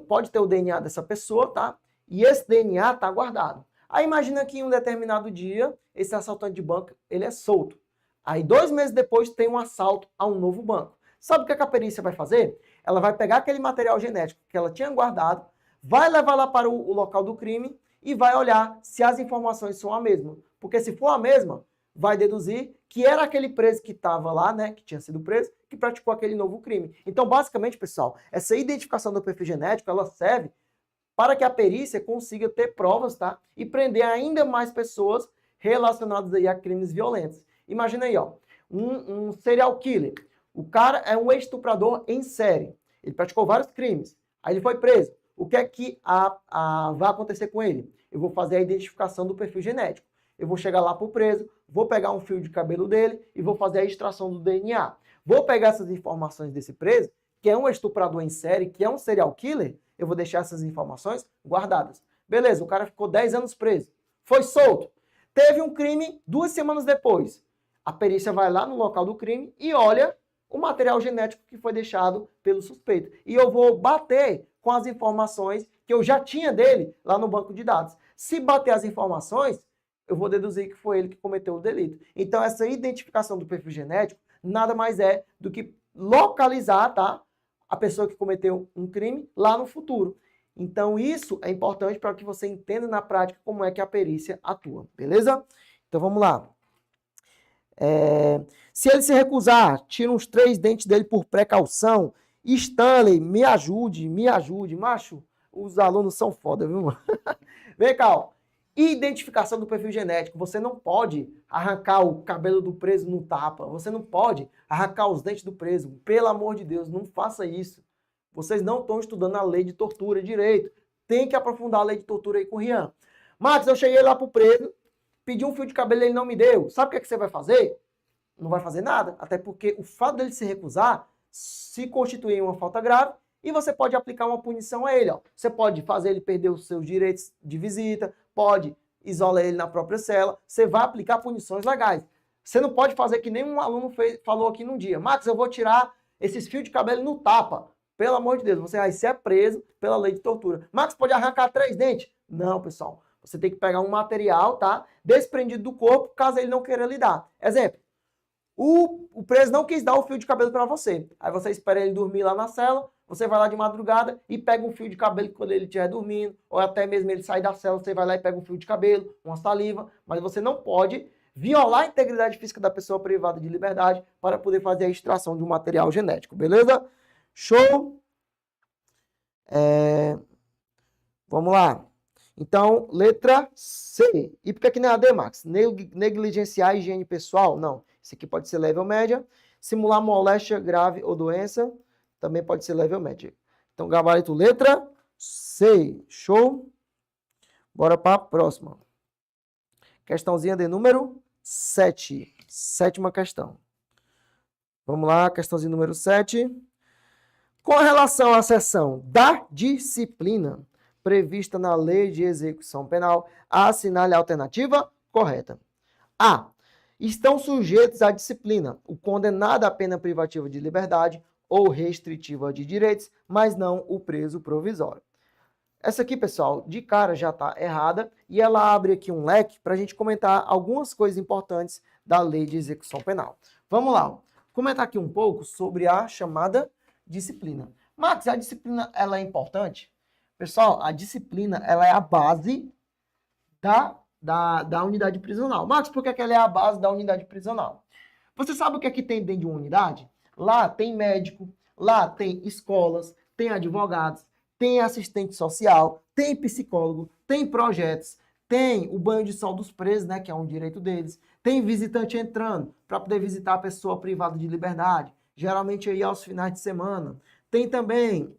Pode ter o DNA dessa pessoa, tá? E esse DNA tá guardado. Aí imagina que em um determinado dia, esse assaltante de banco, ele é solto. Aí 2 meses depois tem um assalto a um novo banco. Sabe o que a perícia vai fazer? Ela vai pegar aquele material genético que ela tinha guardado, vai levar lá para o local do crime e vai olhar se as informações são a mesma. Porque se for a mesma, vai deduzir que era aquele preso que estava lá, né, que tinha sido preso, que praticou aquele novo crime. Então, basicamente, pessoal, essa identificação do perfil genético, ela serve para que a perícia consiga ter provas, tá? E prender ainda mais pessoas relacionadas aí a crimes violentos. Imagina aí, ó, um serial killer. O cara é um estuprador em série. Ele praticou vários crimes. Aí ele foi preso. O que é que vai acontecer com ele? Eu vou fazer a identificação do perfil genético. Eu vou chegar lá pro preso, vou pegar um fio de cabelo dele e vou fazer a extração do DNA. Vou pegar essas informações desse preso, que é um estuprador em série, que é um serial killer, eu vou deixar essas informações guardadas. Beleza, o cara ficou 10 anos preso. Foi solto. Teve um crime 2 semanas depois. A perícia vai lá no local do crime e olha o material genético que foi deixado pelo suspeito. E eu vou bater com as informações que eu já tinha dele lá no banco de dados. Se bater as informações, eu vou deduzir que foi ele que cometeu o delito. Então, essa identificação do perfil genético nada mais é do que localizar, tá, a pessoa que cometeu um crime lá no futuro. Então, isso é importante para que você entenda na prática como é que a perícia atua, beleza? Então, vamos lá. Se ele se recusar, tira uns 3 dentes dele por precaução. Stanley, me ajude, macho. Os alunos são foda, viu? Vem cá, ó. Identificação do perfil genético. Você não pode arrancar o cabelo do preso no tapa. Você não pode arrancar os dentes do preso. Pelo amor de Deus, não faça isso. Vocês não estão estudando a lei de tortura direito. Tem que aprofundar a lei de tortura aí com o Rian. Marcos, eu cheguei lá pro preso, pedi um fio de cabelo e ele não me deu. Sabe o que, é que você vai fazer? Não vai fazer nada. Até porque o fato dele se recusar se constitui uma falta grave e você pode aplicar uma punição a ele. Ó. Você pode fazer ele perder os seus direitos de visita, pode isolar ele na própria cela, você vai aplicar punições legais. Você não pode fazer que nem um aluno falou aqui num dia. Marcos, eu vou tirar esses fios de cabelo no tapa. Pelo amor de Deus, você vai ser preso pela lei de tortura. Marcos, pode arrancar 3 dentes? Não, pessoal. Você tem que pegar um material, tá? Desprendido do corpo, caso ele não queira lhe dar. Exemplo, o preso não quis dar o fio de cabelo para você. Aí você espera ele dormir lá na cela, você vai lá de madrugada e pega um fio de cabelo quando ele estiver dormindo, ou até mesmo ele sair da cela, você vai lá e pega um fio de cabelo, uma saliva, mas você não pode violar a integridade física da pessoa privada de liberdade para poder fazer a extração de um material genético, beleza? Show? Vamos lá. Então, letra C. E por que não é a D, Max? Negligenciar a higiene pessoal? Não. Isso aqui pode ser leve ou média. Simular moléstia grave ou doença? Também pode ser leve ou média. Então, gabarito letra C. Show? Bora para a próxima. Questãozinha de número 7. Sétima questão. Vamos lá, questãozinha número 7. Com relação à seção da disciplina prevista na Lei de Execução Penal, assinale a alternativa correta. A. Estão sujeitos à disciplina o condenado à pena privativa de liberdade ou restritiva de direitos, mas não o preso provisório. Essa aqui, pessoal, de cara já está errada e ela abre aqui um leque para a gente comentar algumas coisas importantes da Lei de Execução Penal. Vamos lá, comentar aqui um pouco sobre a chamada disciplina. Max, a disciplina ela é importante? Pessoal, a disciplina ela é a base da unidade prisional. Max, por que ela é a base da unidade prisional? Você sabe o que é que tem dentro de uma unidade? Lá tem médico, lá tem escolas, tem advogados, tem assistente social, tem psicólogo, tem projetos, tem o banho de sol dos presos, né, que é um direito deles, tem visitante entrando para poder visitar a pessoa privada de liberdade, geralmente aí aos finais de semana. Tem também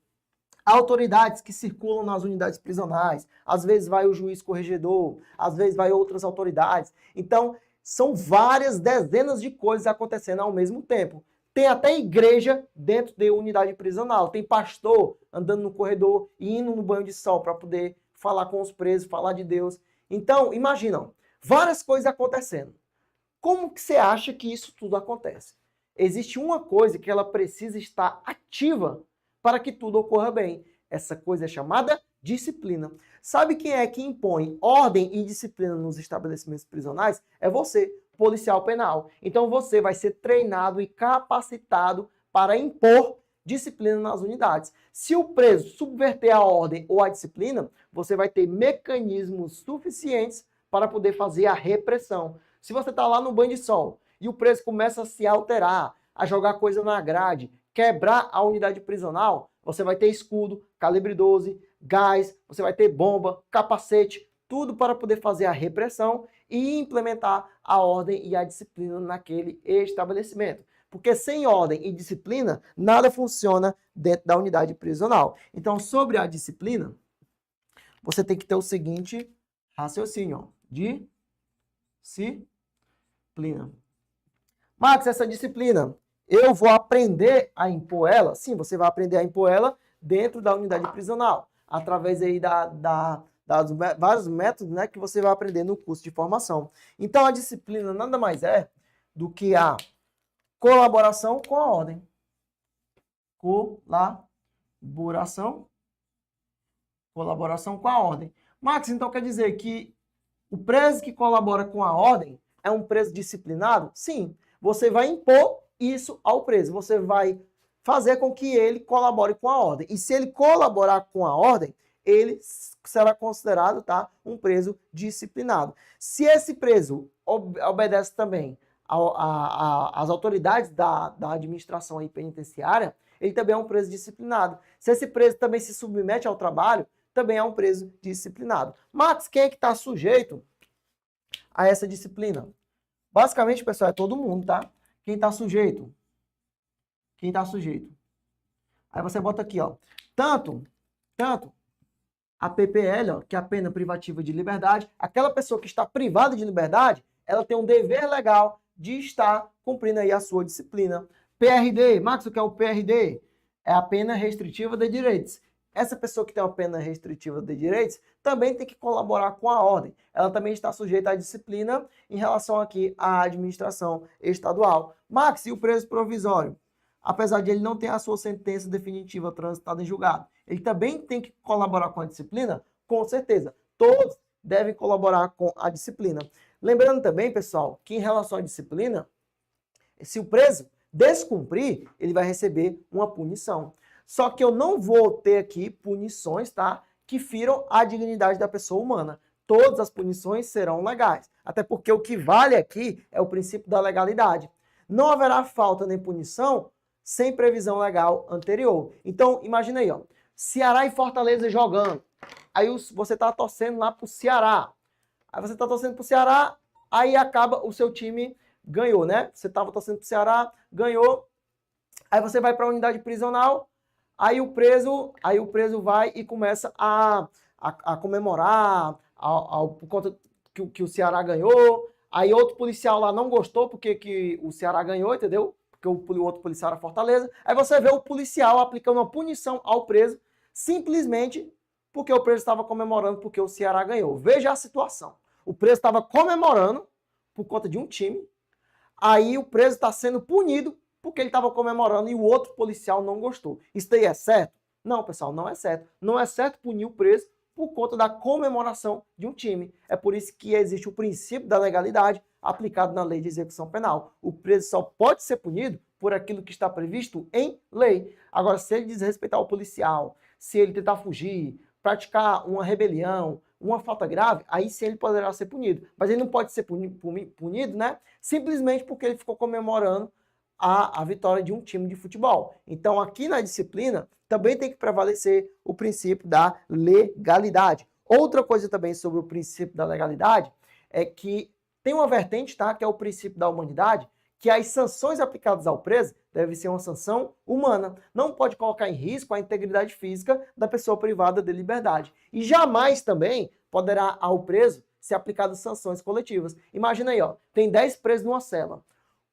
autoridades que circulam nas unidades prisionais, às vezes vai o juiz corregedor, às vezes vai outras autoridades. Então, são várias dezenas de coisas acontecendo ao mesmo tempo. Tem até igreja dentro de unidade prisional, tem pastor andando no corredor e indo no banho de sol para poder falar com os presos, falar de Deus. Então, imaginam, várias coisas acontecendo. Como que você acha que isso tudo acontece? Existe uma coisa que ela precisa estar ativa para que tudo ocorra bem. Essa coisa é chamada disciplina. Sabe quem é que impõe ordem e disciplina nos estabelecimentos prisionais? É você, policial penal. Então você vai ser treinado e capacitado para impor disciplina nas unidades. Se o preso subverter a ordem ou a disciplina, você vai ter mecanismos suficientes para poder fazer a repressão. Se você está lá no banho de sol e o preso começa a se alterar, a jogar coisa na grade, quebrar a unidade prisional, você vai ter escudo, calibre 12, gás, você vai ter bomba, capacete, tudo para poder fazer a repressão e implementar a ordem e a disciplina naquele estabelecimento. Porque sem ordem e disciplina, nada funciona dentro da unidade prisional. Então, sobre a disciplina, você tem que ter o seguinte raciocínio, ó, disciplina. Max, essa disciplina, eu vou aprender a impor ela? Sim, você vai aprender a impor ela dentro da unidade prisional, através aí das vários métodos, né, que você vai aprender no curso de formação. Então, a disciplina nada mais é do que a colaboração com a ordem. Colaboração com a ordem. Max, então quer dizer que o preso que colabora com a ordem é um preso disciplinado? Sim. Você vai impor isso ao preso. Você vai fazer com que ele colabore com a ordem. E se ele colaborar com a ordem, ele será considerado, tá, um preso disciplinado. Se esse preso obedece também às autoridades da administração aí penitenciária, ele também é um preso disciplinado. Se esse preso também se submete ao trabalho, também é um preso disciplinado. Max, quem é que está sujeito a essa disciplina? Basicamente, pessoal, é todo mundo, tá? Quem está sujeito? Quem está sujeito? Aí você bota aqui, ó. Tanto a PPL, ó, que é a pena privativa de liberdade, aquela pessoa que está privada de liberdade, ela tem um dever legal de estar cumprindo aí a sua disciplina. PRD, Max, o que é o PRD? É a pena restritiva de direitos. Essa pessoa que tem uma pena restritiva de direitos também tem que colaborar com a ordem. Ela também está sujeita à disciplina em relação aqui à administração estadual. Max, e o preso provisório? Apesar de ele não ter a sua sentença definitiva transitada em julgado, ele também tem que colaborar com a disciplina? Com certeza. Todos devem colaborar com a disciplina. Lembrando também, pessoal, que em relação à disciplina, se o preso descumprir, ele vai receber uma punição. Só que eu não vou ter aqui punições, tá, que firam a dignidade da pessoa humana. Todas as punições serão legais. Até porque o que vale aqui é o princípio da legalidade. Não haverá falta nem punição sem previsão legal anterior. Então, imagina aí, ó, Ceará e Fortaleza jogando. Aí você tá torcendo lá pro Ceará. Aí você tá torcendo pro Ceará, aí acaba o seu time ganhou, né? Você tava torcendo pro Ceará, ganhou. Aí você vai para a unidade prisional, aí o preso vai e começa a comemorar por conta que o Ceará ganhou. Aí outro policial lá não gostou porque que o Ceará ganhou, entendeu? Porque o outro policial era Fortaleza. Aí você vê o policial aplicando uma punição ao preso, simplesmente porque o preso estava comemorando porque o Ceará ganhou. Veja a situação. O preso estava comemorando por conta de um time. Aí o preso está sendo punido porque ele estava comemorando e o outro policial não gostou. Isso daí é certo? Não, pessoal, não é certo. Não é certo punir o preso por conta da comemoração de um time. É por isso que existe o princípio da legalidade aplicado na lei de execução penal. O preso só pode ser punido por aquilo que está previsto em lei. Agora, se ele desrespeitar o policial, se ele tentar fugir, praticar uma rebelião, uma falta grave, aí sim ele poderá ser punido. Mas ele não pode ser punido, né? Simplesmente porque ele ficou comemorando a vitória de um time de futebol. Então, aqui na disciplina, também tem que prevalecer o princípio da legalidade. Outra coisa também sobre o princípio da legalidade é que tem uma vertente, tá? Que é o princípio da humanidade, que as sanções aplicadas ao preso devem ser uma sanção humana. Não pode colocar em risco a integridade física da pessoa privada de liberdade. E jamais também poderá ao preso ser aplicadas sanções coletivas. Imagina aí, ó, tem 10 presos numa cela.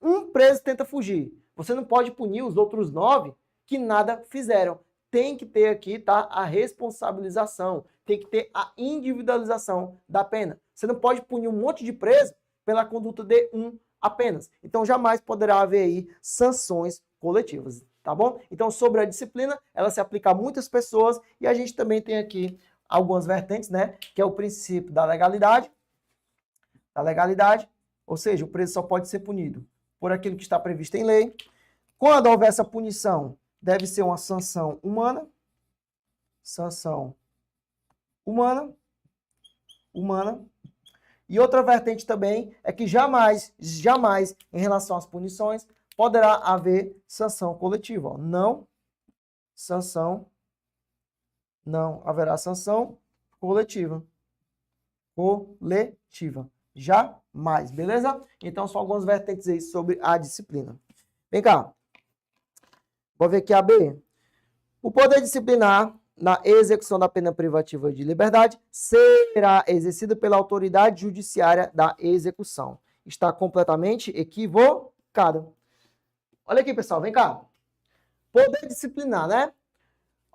Um preso tenta fugir. Você não pode punir os outros 9 que nada fizeram. Tem que ter aqui, tá, a responsabilização. Tem que ter a individualização da pena. Você não pode punir um monte de preso pela conduta de um apenas. Então, jamais poderá haver aí sanções coletivas, tá bom? Então, sobre a disciplina, ela se aplica a muitas pessoas e a gente também tem aqui algumas vertentes, né? Que é o princípio da legalidade. Ou seja, o preso só pode ser punido por aquilo que está previsto em lei. Quando houver essa punição, deve ser uma sanção humana. Sanção humana. E outra vertente também é que jamais, em relação às punições, poderá haver sanção coletiva. Ó. Não haverá sanção coletiva. Jamais, beleza? Então, são algumas vertentes aí sobre a disciplina. Vem cá. Vou ver aqui a B. O poder disciplinar na execução da pena privativa de liberdade será exercido pela autoridade judiciária da execução. Está completamente equivocado. Olha aqui, pessoal, vem cá. Poder disciplinar, né?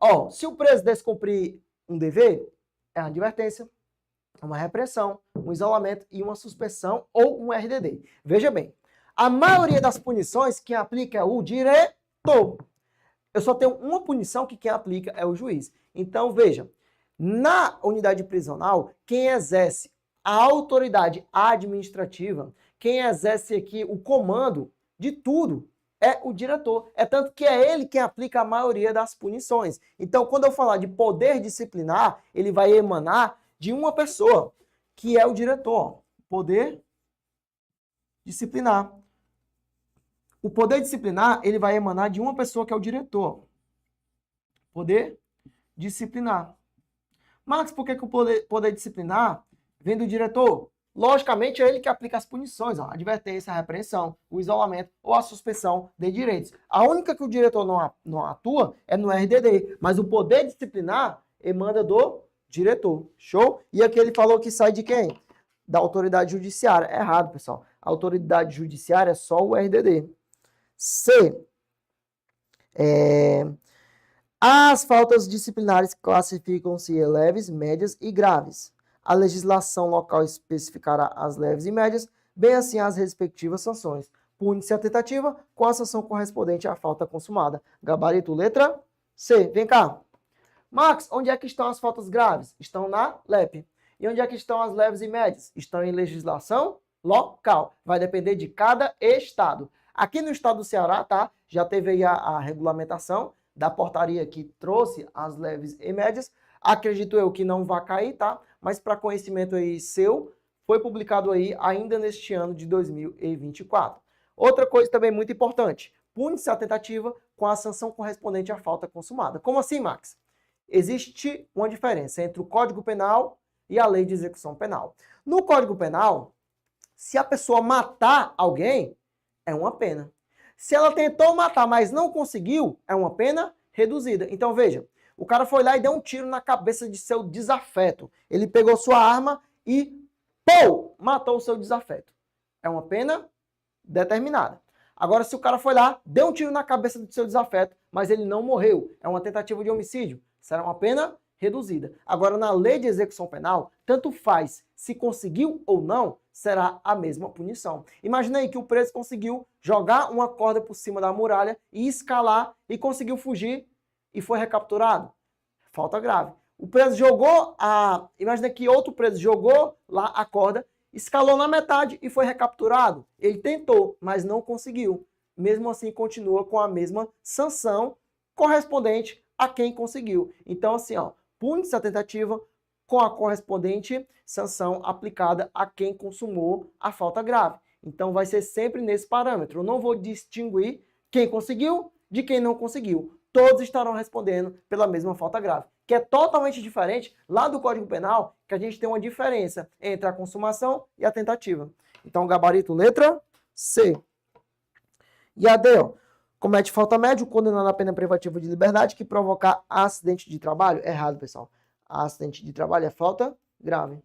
Ó, se o preso descumprir um dever, é uma advertência, uma repressão, um isolamento e uma suspensão ou um RDD. Veja bem, a maioria das punições quem aplica é o diretor. Eu só tenho uma punição que quem aplica é o juiz. Então, veja, na unidade prisional, quem exerce a autoridade administrativa, quem exerce aqui o comando de tudo, é o diretor. É tanto que é ele quem aplica a maioria das punições. Então, quando eu falar de poder disciplinar, ele vai emanar de uma pessoa, que é o diretor. Poder disciplinar. O poder disciplinar, ele vai emanar de uma pessoa que é o diretor. Poder disciplinar. Marcos, por que o poder disciplinar vem do diretor? Logicamente, é ele que aplica as punições, ó, a advertência, a repreensão, o isolamento ou a suspensão de direitos. A única que o diretor não atua é no RDD, mas o poder disciplinar emana do diretor. Show? E aqui ele falou que sai de quem? Da autoridade judiciária. É errado, pessoal. A autoridade judiciária é só o RDD. C. As faltas disciplinares classificam-se em leves, médias e graves. A legislação local especificará as leves e médias, bem assim as respectivas sanções. Pune-se a tentativa com a sanção correspondente à falta consumada. Gabarito letra C. Vem cá. Max, onde é que estão as faltas graves? Estão na LEP. E onde é que estão as leves e médias? Estão em legislação local. Vai depender de cada estado. Aqui no estado do Ceará, tá? Já teve aí a regulamentação da portaria que trouxe as leves e médias. Acredito eu que não vai cair, tá? Mas para conhecimento aí seu, foi publicado aí ainda neste ano de 2024. Outra coisa também muito importante, pune-se a tentativa com a sanção correspondente à falta consumada. Como assim, Max? Existe uma diferença entre o Código Penal e a Lei de Execução Penal. No Código Penal, se a pessoa matar alguém, é uma pena. Se ela tentou matar, mas não conseguiu, é uma pena reduzida. Então, veja, o cara foi lá e deu um tiro na cabeça de seu desafeto. Ele pegou sua arma e, pô, matou o seu desafeto. É uma pena determinada. Agora, se o cara foi lá, deu um tiro na cabeça do seu desafeto, mas ele não morreu, é uma tentativa de homicídio, será uma pena reduzida. Agora, na lei de execução penal, tanto faz se conseguiu ou não, será a mesma punição. Imagina aí que o preso conseguiu jogar uma corda por cima da muralha e escalar e conseguiu fugir e foi recapturado. Falta grave. O preso jogou Imagina que outro preso jogou lá a corda, escalou na metade e foi recapturado. Ele tentou, mas não conseguiu. Mesmo assim, continua com a mesma sanção correspondente a quem conseguiu. Então, assim, ó, pune-se a tentativa com a correspondente sanção aplicada a quem consumou a falta grave. Então, vai ser sempre nesse parâmetro. Eu não vou distinguir quem conseguiu de quem não conseguiu. Todos estarão respondendo pela mesma falta grave, que é totalmente diferente lá do Código Penal, que a gente tem uma diferença entre a consumação e a tentativa. Então, gabarito letra C. E a D, ó, comete falta média, condenado a pena privativa de liberdade que provocar acidente de trabalho. Errado, pessoal. Acidente de trabalho é falta grave.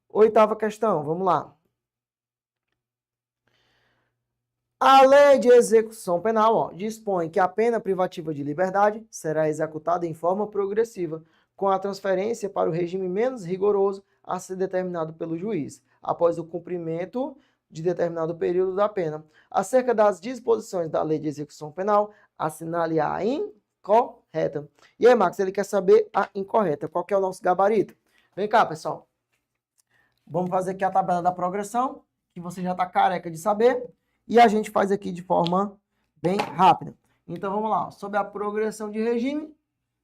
Oitava questão, vamos lá. A lei de execução penal, ó, dispõe que a pena privativa de liberdade será executada em forma progressiva, com a transferência para o regime menos rigoroso a ser determinado pelo juiz, após o cumprimento de determinado período da pena. Acerca das disposições da lei de execução penal, assinale a incorreta. E aí, Max, ele quer saber a incorreta. Qual que é o nosso gabarito? Vem cá, pessoal. Vamos fazer aqui a tabela da progressão, que você já está careca de saber. E a gente faz aqui de forma bem rápida. Então, vamos lá. Sobre a progressão de regime,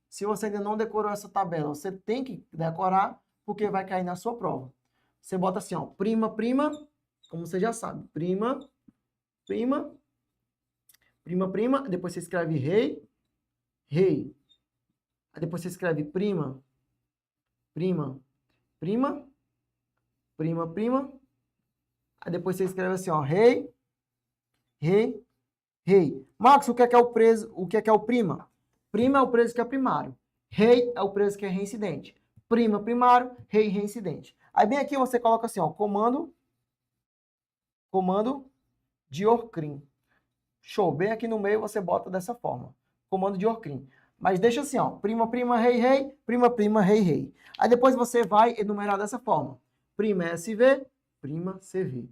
se você ainda não decorou essa tabela, você tem que decorar, porque vai cair na sua prova. Você bota assim, ó, prima, prima, como você já sabe. Prima, prima, prima, prima. Depois você escreve rei, rei. Aí depois você escreve prima, prima, prima, prima, prima. Aí depois você escreve assim, ó, rei, rei, rei. Marcos, o que é o preso? O que é o prima? Prima é o preso que é primário. Rei é o preso que é reincidente. Prima, primário, rei, reincidente. Aí bem aqui você coloca assim, ó, comando de Orcrim. Show. Bem aqui no meio você bota dessa forma. Comando de Orcrim. Mas deixa assim, ó, prima, prima, rei, rei, prima, prima, rei, rei. Aí depois você vai enumerar dessa forma. Prima SV, prima CV.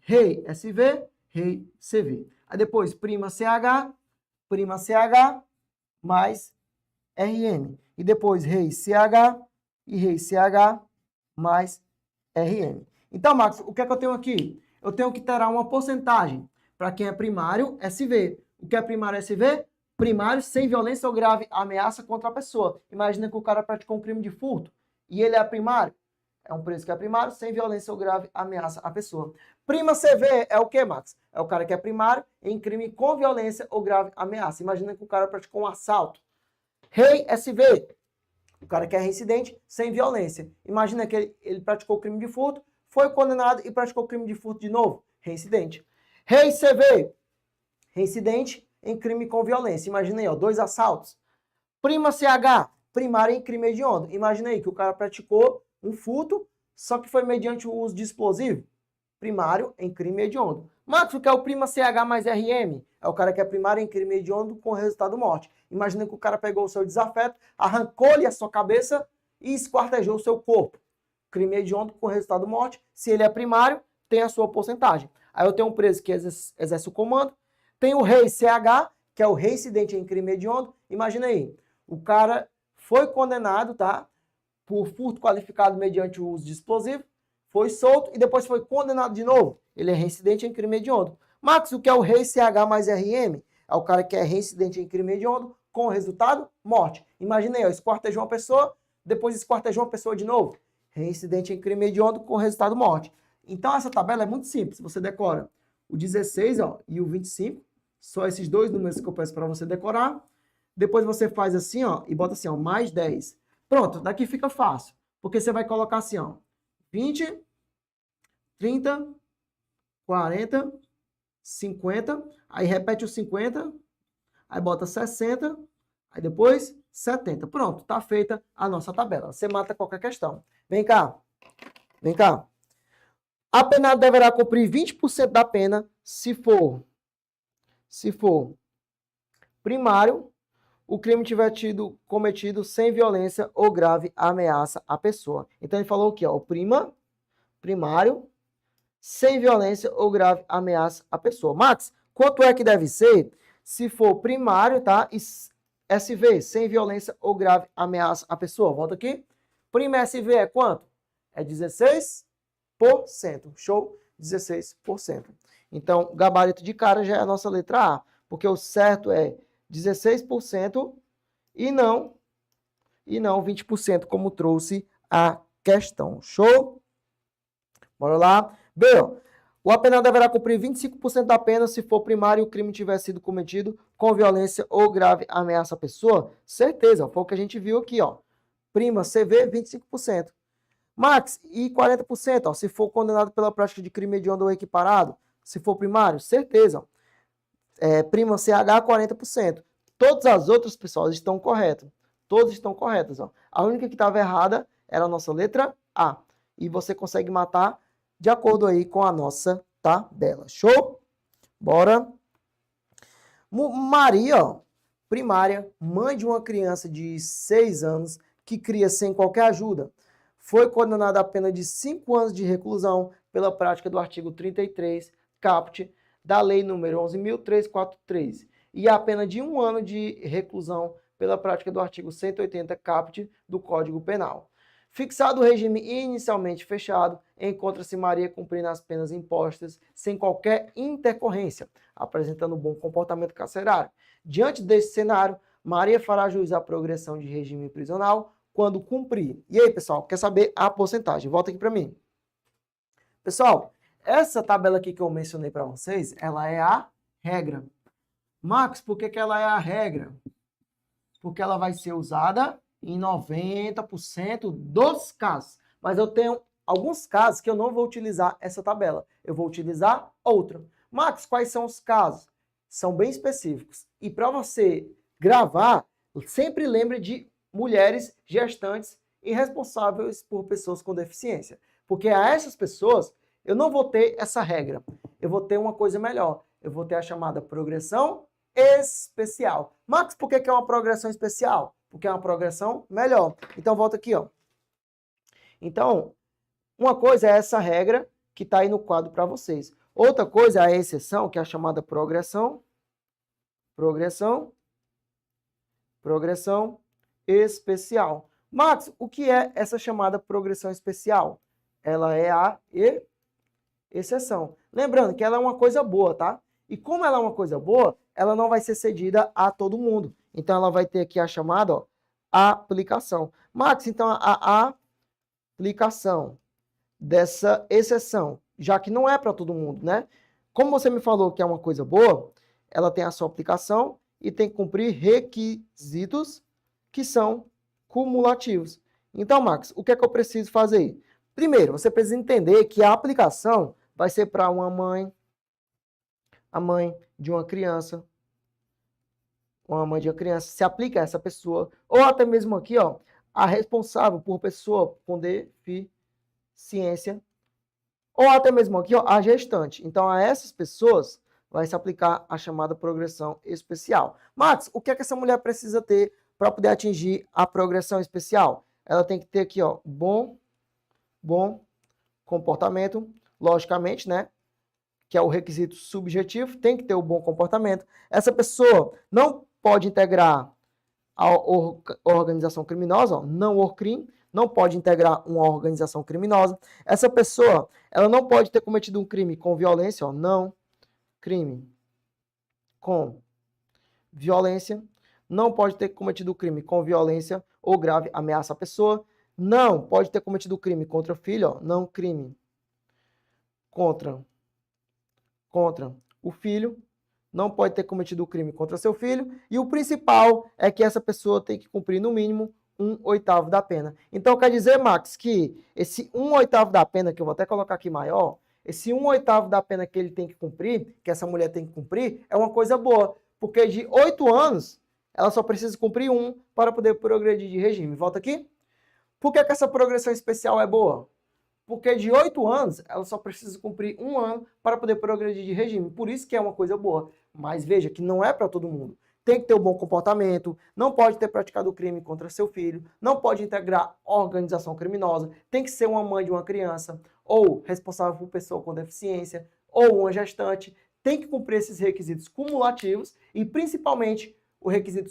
Rei SV, rei CV. Aí depois, prima CH mais RM. E depois, rei CH e rei CH mais RM. Então, Marcos, o que é que eu tenho aqui? Eu tenho que ter uma porcentagem. Para quem é primário, SV. O que é primário SV? Primário sem violência ou grave ameaça contra a pessoa. Imagina que o cara praticou um crime de furto e ele é primário. É um preso que é primário, sem violência ou grave ameaça a pessoa. Prima CV é o que, Max? É o cara que é primário em crime com violência ou grave ameaça. Imagina que o cara praticou um assalto. Rei SV, o cara que é reincidente sem violência. Imagina que ele praticou crime de furto, foi condenado e praticou crime de furto de novo. Reincidente. Rei CV, reincidente em crime com violência. Imagina aí, ó, 2 assaltos. Prima CH, primário em crime hediondo. Imagina aí que o cara praticou um furto, só que foi mediante o uso de explosivo. Primário em crime hediondo. Marcos, o que é o prima CH mais RM? É o cara que é primário em crime hediondo com resultado morte. Imagina que o cara pegou o seu desafeto, arrancou-lhe a sua cabeça e esquartejou o seu corpo. Crime hediondo com resultado morte. Se ele é primário, tem a sua porcentagem. Aí eu tenho um preso que exerce o comando. Tem o rei CH, que é o reincidente em crime hediondo. Imagina aí, o cara foi condenado, tá? por furto qualificado mediante o uso de explosivo, foi solto e depois foi condenado de novo. Ele é reincidente em crime hediondo. Max, o que é o rei CH mais RM? É o cara que é reincidente em crime hediondo com o resultado morte. Imagina aí, ó, esquartejou uma pessoa, depois esquartejou uma pessoa de novo. Reincidente em crime hediondo com resultado morte. Então essa tabela é muito simples. Você decora o 16, ó, e o 25. Só esses dois números que eu peço para você decorar. Depois você faz assim, ó, e bota assim, ó, mais 10. Pronto, daqui fica fácil. Porque você vai colocar assim, ó, 20, 30, 40, 50. Aí repete o 50. Aí bota 60. Aí depois 70. Pronto, tá feita a nossa tabela. Você mata qualquer questão. Vem cá. Vem cá. A penado deverá cumprir 20% da pena se for primário, o crime tiver tido cometido sem violência ou grave ameaça à pessoa. Então ele falou o quê? Primário, sem violência ou grave ameaça à pessoa. Max, quanto é que deve ser se for primário, tá? E SV, sem violência ou grave ameaça à pessoa. Volta aqui. Prima SV é quanto? É 16%. Show? 16%. Então, gabarito de cara já é a nossa letra A, porque o certo é 16% e não 20%, como trouxe a questão. Show? Bora lá. B, ó, o apenado deverá cumprir 25% da pena se for primário e o crime tiver sido cometido com violência ou grave ameaça à pessoa. Certeza, ó, foi o que a gente viu aqui, ó. Prima CV, 25%. Max, e 40%, ó, se for condenado pela prática de crime hediondo ou equiparado, se for primário, certeza. Ó. Prima CH, 40%. Todas as outras, pessoal, estão corretas. Todas estão corretas. Ó. A única que estava errada era a nossa letra A. E você consegue matar de acordo aí com a nossa tabela. Show? Bora. Maria, ó, primária, mãe de uma criança de 6 anos que cria sem qualquer ajuda, foi condenada a pena de 5 anos de reclusão pela prática do artigo 33, caput, da Lei nº 11.343, e a pena de 1 ano de reclusão pela prática do artigo 180, caput, do Código Penal. Fixado o regime inicialmente fechado, encontra-se Maria cumprindo as penas impostas sem qualquer intercorrência, apresentando bom comportamento carcerário. Diante desse cenário, Maria fará jus à progressão de regime prisional quando cumprir. E aí, pessoal, quer saber a porcentagem? Volta aqui para mim. Pessoal, essa tabela aqui que eu mencionei para vocês, ela é a regra. Max, por que ela é a regra? Porque ela vai ser usada em 90% dos casos. Mas eu tenho alguns casos que eu não vou utilizar essa tabela. Eu vou utilizar outra. Max, quais são os casos? São bem específicos. E para você gravar, sempre lembre de mulheres gestantes e responsáveis por pessoas com deficiência. Porque a essas pessoas, eu não vou ter essa regra. Eu vou ter uma coisa melhor. Eu vou ter a chamada progressão especial. Max, por que é uma progressão especial? Porque é uma progressão melhor. Então, volta aqui, ó. Então, uma coisa é essa regra que está aí no quadro para vocês. Outra coisa é a exceção, que é a chamada progressão especial. Max, o que é essa chamada progressão especial? Ela é a exceção. Lembrando que ela é uma coisa boa, tá? E como ela é uma coisa boa, ela não vai ser cedida a todo mundo. Então, ela vai ter aqui a chamada, ó, aplicação. Max, então, a aplicação dessa exceção, já que não é para todo mundo, né? Como você me falou que é uma coisa boa, ela tem a sua aplicação e tem que cumprir requisitos que são cumulativos. Então, Max, o que é que eu preciso fazer? Primeiro, você precisa entender que a aplicação vai ser para uma mãe, a mãe de uma criança, se aplica a essa pessoa, ou até mesmo aqui, ó, a responsável por pessoa com deficiência, ou até mesmo aqui, ó, a gestante. Então, a essas pessoas vai se aplicar a chamada progressão especial. Max, o que é que essa mulher precisa ter para poder atingir a progressão especial? Ela tem que ter aqui, ó, bom comportamento, logicamente, né? Que é o requisito subjetivo, tem que ter o bom comportamento. Essa pessoa não pode integrar a organização criminosa, ó, não or crime, não pode integrar uma organização criminosa. Essa pessoa, ela não pode ter cometido um crime com violência, ó, não crime com violência, não pode ter cometido crime com violência ou grave ameaça à pessoa, não pode ter cometido crime contra o filho, ó, não crime contra o filho, não pode ter cometido crime contra seu filho, e o principal é que essa pessoa tem que cumprir no mínimo 1/8 da pena. Então quer dizer, Max, que esse 1/8 da pena, que eu vou até colocar aqui maior, esse 1/8 da pena que ele tem que cumprir, que essa mulher tem que cumprir, é uma coisa boa, porque de 8 anos, ela só precisa cumprir 1 para poder progredir de regime. Volta aqui. Por que essa progressão especial é boa? Porque de 8 anos, ela só precisa cumprir 1 ano para poder progredir de regime. Por isso que é uma coisa boa. Mas veja que não é para todo mundo. Tem que ter um bom comportamento, não pode ter praticado crime contra seu filho, não pode integrar organização criminosa, tem que ser uma mãe de uma criança, ou responsável por pessoa com deficiência, ou uma gestante. Tem que cumprir esses requisitos cumulativos e principalmente o requisito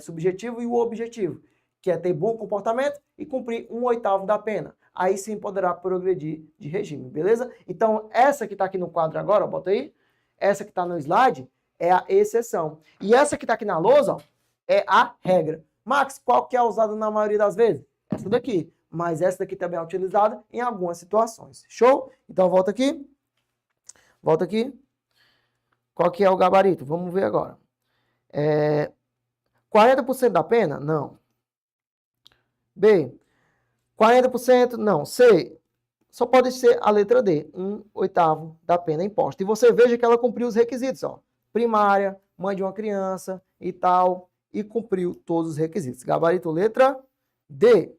subjetivo e o objetivo, que é ter bom comportamento e cumprir 1/8 da pena. Aí sim poderá progredir de regime, beleza? Então, essa que está aqui no quadro agora, ó, bota aí, essa que está no slide, é a exceção. E essa que está aqui na lousa, ó, é a regra. Max, qual que é usada na maioria das vezes? Essa daqui. Mas essa daqui também é utilizada em algumas situações. Show? Então, volta aqui. Volta aqui. Qual que é o gabarito? Vamos ver agora. 40% da pena? Não. B, 40%? Não. C, só pode ser a letra D, 1/8 da pena imposta. E você veja que ela cumpriu os requisitos, ó. Primária, mãe de uma criança e tal, e cumpriu todos os requisitos. Gabarito letra D.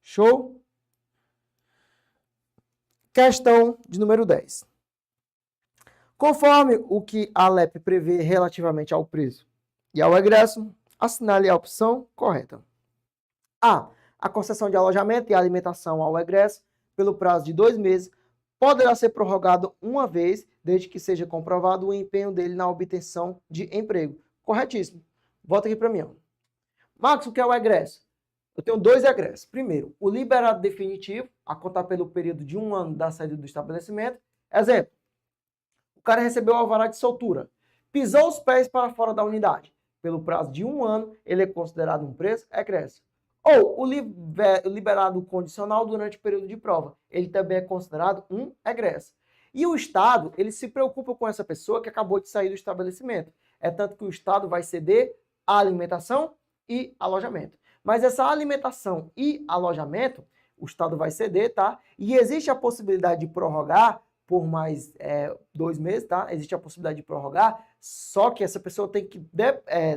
Show? Questão de número 10. Conforme o que a LEP prevê relativamente ao preço e ao egresso, assinale a opção correta. A. A concessão de alojamento e alimentação ao egresso pelo prazo de 2 meses poderá ser prorrogado uma vez, desde que seja comprovado o empenho dele na obtenção de emprego. Corretíssimo. Volta aqui para mim. Ó. Max, o que é o egresso? Eu tenho 2 egressos. Primeiro, o liberado definitivo, a contar pelo período de 1 ano da saída do estabelecimento. Exemplo, o cara recebeu o alvará de soltura, pisou os pés para fora da unidade. Pelo prazo de 1 ano, ele é considerado um preço egresso. Ou o liberado condicional durante o período de prova. Ele também é considerado um egresso. E o Estado, ele se preocupa com essa pessoa que acabou de sair do estabelecimento. É tanto que o Estado vai ceder a alimentação e alojamento. Mas essa alimentação e alojamento, o Estado vai ceder, tá? E existe a possibilidade de prorrogar por mais 2 meses, tá? Existe a possibilidade de prorrogar, só que essa pessoa tem que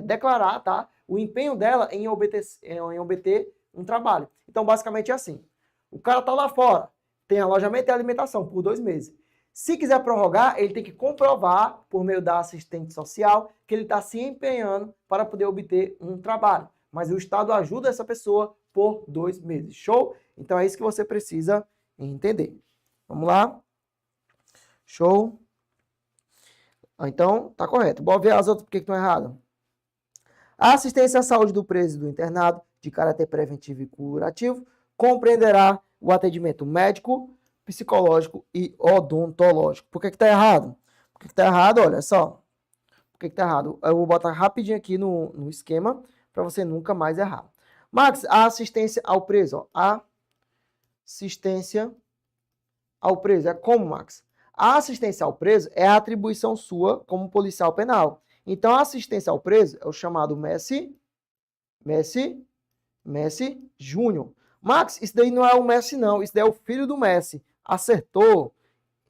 declarar, tá? O empenho dela em obter um trabalho. Então, basicamente é assim. O cara tá lá fora, tem alojamento e alimentação por 2 meses. Se quiser prorrogar, ele tem que comprovar, por meio da assistente social, que ele está se empenhando para poder obter um trabalho. Mas o Estado ajuda essa pessoa por 2 meses. Show? Então, é isso que você precisa entender. Vamos lá? Show? Então, tá correto. Bora ver as outras porque estão erradas. A assistência à saúde do preso e do internado, de caráter preventivo e curativo, compreenderá o atendimento médico, psicológico e odontológico. Por que está errado? Por que está errado? Olha só. Por que está errado? Eu vou botar rapidinho aqui no esquema para você nunca mais errar. Max, a assistência ao preso. Ó. Assistência ao preso. É como, Max? A assistência ao preso é a atribuição sua como policial penal. Então, a assistência ao preso é o chamado Messi Júnior. Max, isso daí não é o Messi, não. Isso daí é o filho do Messi. Acertou.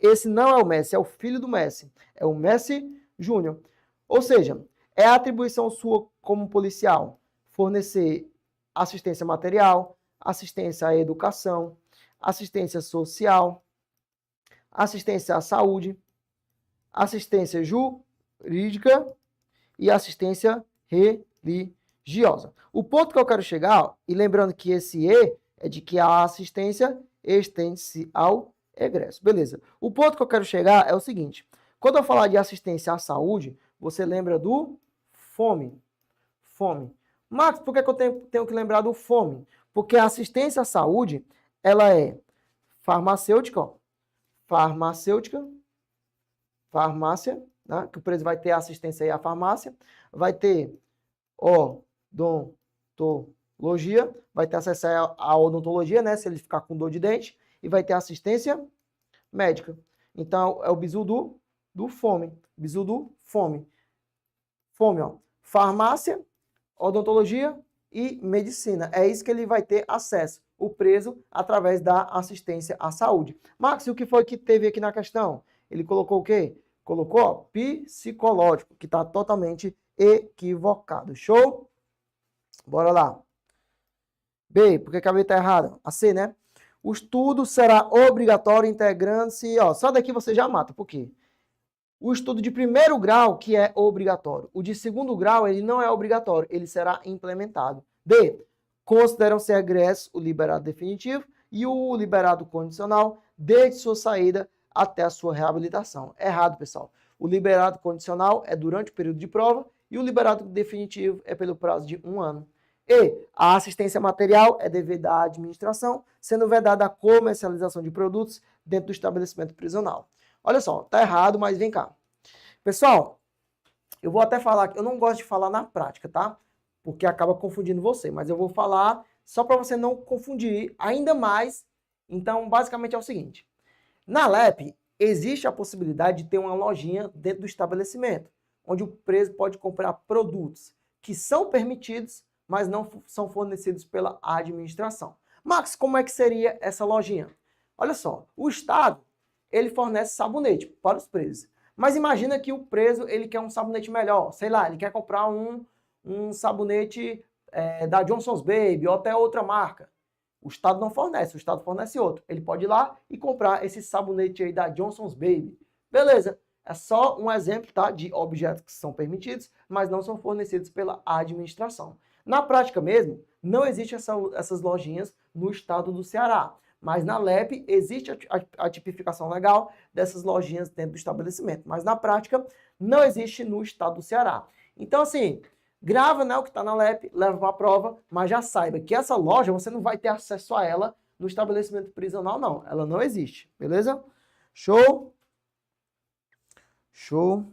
Esse não é o Messi, é o filho do Messi. É o Messi Júnior. Ou seja, é a atribuição sua como policial fornecer assistência material, assistência à educação, assistência social, assistência à saúde, assistência jurídica e assistência religiosa. O ponto que eu quero chegar, ó, e lembrando que esse E é de que a assistência estende-se ao egresso. Beleza. O ponto que eu quero chegar é o seguinte. Quando eu falar de assistência à saúde, você lembra do FOME. FOME. Max, por que eu tenho que lembrar do FOME? Porque a assistência à saúde, ela é farmacêutica, ó, farmácia, né? Que o preço vai ter assistência aí à farmácia, vai ter odontologia, vai ter acesso à odontologia, né? Se ele ficar com dor de dente, e vai ter assistência médica. Então, é o bizu do FOME. Bizu do FOME. FOME, ó. Farmácia, odontologia e medicina. É isso que ele vai ter acesso, o preso, através da assistência à saúde. Max, e o que foi que teve aqui na questão? Ele colocou o quê? Colocou, ó, psicológico, que está totalmente equivocado. Show? Bora lá. B, porque a B está errada? A C, né? O estudo será obrigatório integrando-se... Ó, só daqui você já mata. Por quê? O estudo de primeiro grau, que é obrigatório. O de segundo grau, ele não é obrigatório. Ele será implementado. D, consideram-se egressos o liberado definitivo e o liberado condicional desde sua saída até a sua reabilitação. Errado, pessoal. O liberado condicional é durante o período de prova e o liberado definitivo é pelo prazo de 1 ano. E a assistência material é dever da administração, sendo vedada a comercialização de produtos dentro do estabelecimento prisional. Olha só, tá errado, mas vem cá. Pessoal, eu vou até falar, eu não gosto de falar na prática, tá? Porque acaba confundindo você, mas eu vou falar só para você não confundir ainda mais. Então, basicamente é o seguinte. Na LEP, existe a possibilidade de ter uma lojinha dentro do estabelecimento, onde o preso pode comprar produtos que são permitidos, mas não são fornecidos pela administração. Max, como é que seria essa lojinha? Olha só, o Estado, ele fornece sabonete para os presos. Mas imagina que o preso, ele quer um sabonete melhor, sei lá, ele quer comprar um sabonete da Johnson's Baby ou até outra marca. O Estado não fornece, o Estado fornece outro. Ele pode ir lá e comprar esse sabonete aí da Johnson's Baby. Beleza, é só um exemplo, tá, de objetos que são permitidos, mas não são fornecidos pela administração. Na prática mesmo, não existe essas lojinhas no estado do Ceará. Mas na LEP existe a tipificação legal dessas lojinhas dentro do estabelecimento. Mas na prática não existe no estado do Ceará. Então assim, grava, né, o que está na LEP, leva para a prova, mas já saiba que essa loja você não vai ter acesso a ela no estabelecimento prisional, não. Ela não existe, beleza? Show? Show.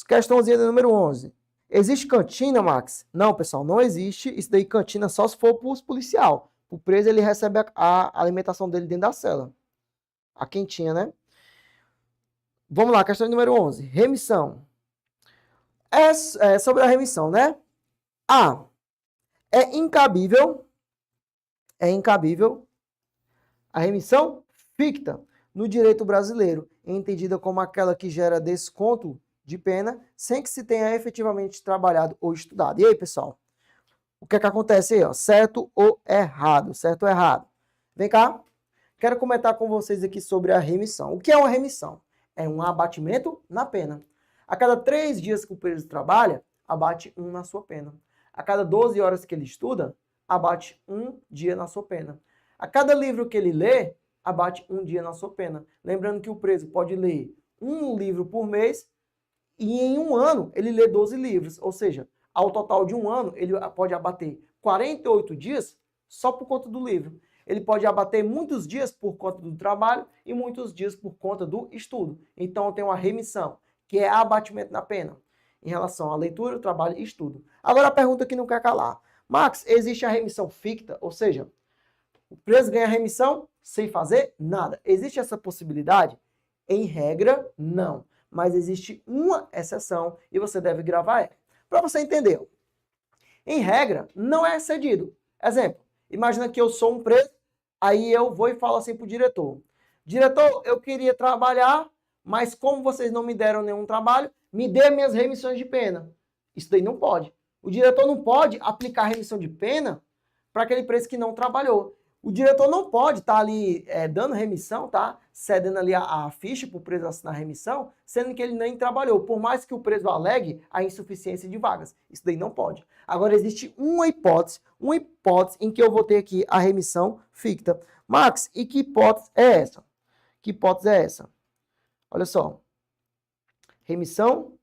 Questãozinha número 11. Existe cantina, Max? Não, pessoal, não existe. Isso daí, cantina, só se for para os policial. O preso, ele recebe a alimentação dele dentro da cela. A quentinha, né? Vamos lá, questão número 11. Remissão. Sobre a remissão, né? A. É incabível a remissão ficta no direito brasileiro, entendida como aquela que gera desconto de pena sem que se tenha efetivamente trabalhado ou estudado. E aí, pessoal? O que é que acontece aí, ó? Certo ou errado? Certo ou errado? Vem cá. Quero comentar com vocês aqui sobre a remissão. O que é uma remissão? É um abatimento na pena. A cada 3 dias que o preso trabalha, abate 1 na sua pena. A cada 12 horas que ele estuda, abate 1 dia na sua pena. A cada livro que ele lê, abate 1 dia na sua pena. Lembrando que o preso pode ler 1 livro por mês e em 1 ano ele lê 12 livros. Ou seja, ao total de 1 ano, ele pode abater 48 dias só por conta do livro. Ele pode abater muitos dias por conta do trabalho e muitos dias por conta do estudo. Então tem uma remissão, que é abatimento na pena, em relação à leitura, trabalho e estudo. Agora a pergunta que não quer calar. Max, existe a remissão ficta? Ou seja, o preso ganha remissão sem fazer nada. Existe essa possibilidade? Em regra, não. Mas existe uma exceção e você deve gravar ela. Para você entender. Em regra, não é cedido. Exemplo, imagina que eu sou um preso, aí eu vou e falo assim para o diretor. Diretor, eu queria trabalhar, mas como vocês não me deram nenhum trabalho, me dê minhas remissões de pena. Isso daí não pode. O diretor não pode aplicar remissão de pena para aquele preso que não trabalhou. O diretor não pode estar ali dando remissão, tá? Cedendo ali a ficha para o preso assinar remissão, sendo que ele nem trabalhou, por mais que o preso alegue a insuficiência de vagas. Isso daí não pode. Agora, existe uma hipótese em que eu vou ter aqui a remissão ficta. Max, e que hipótese é essa? Que hipótese é essa? Olha só. Remissão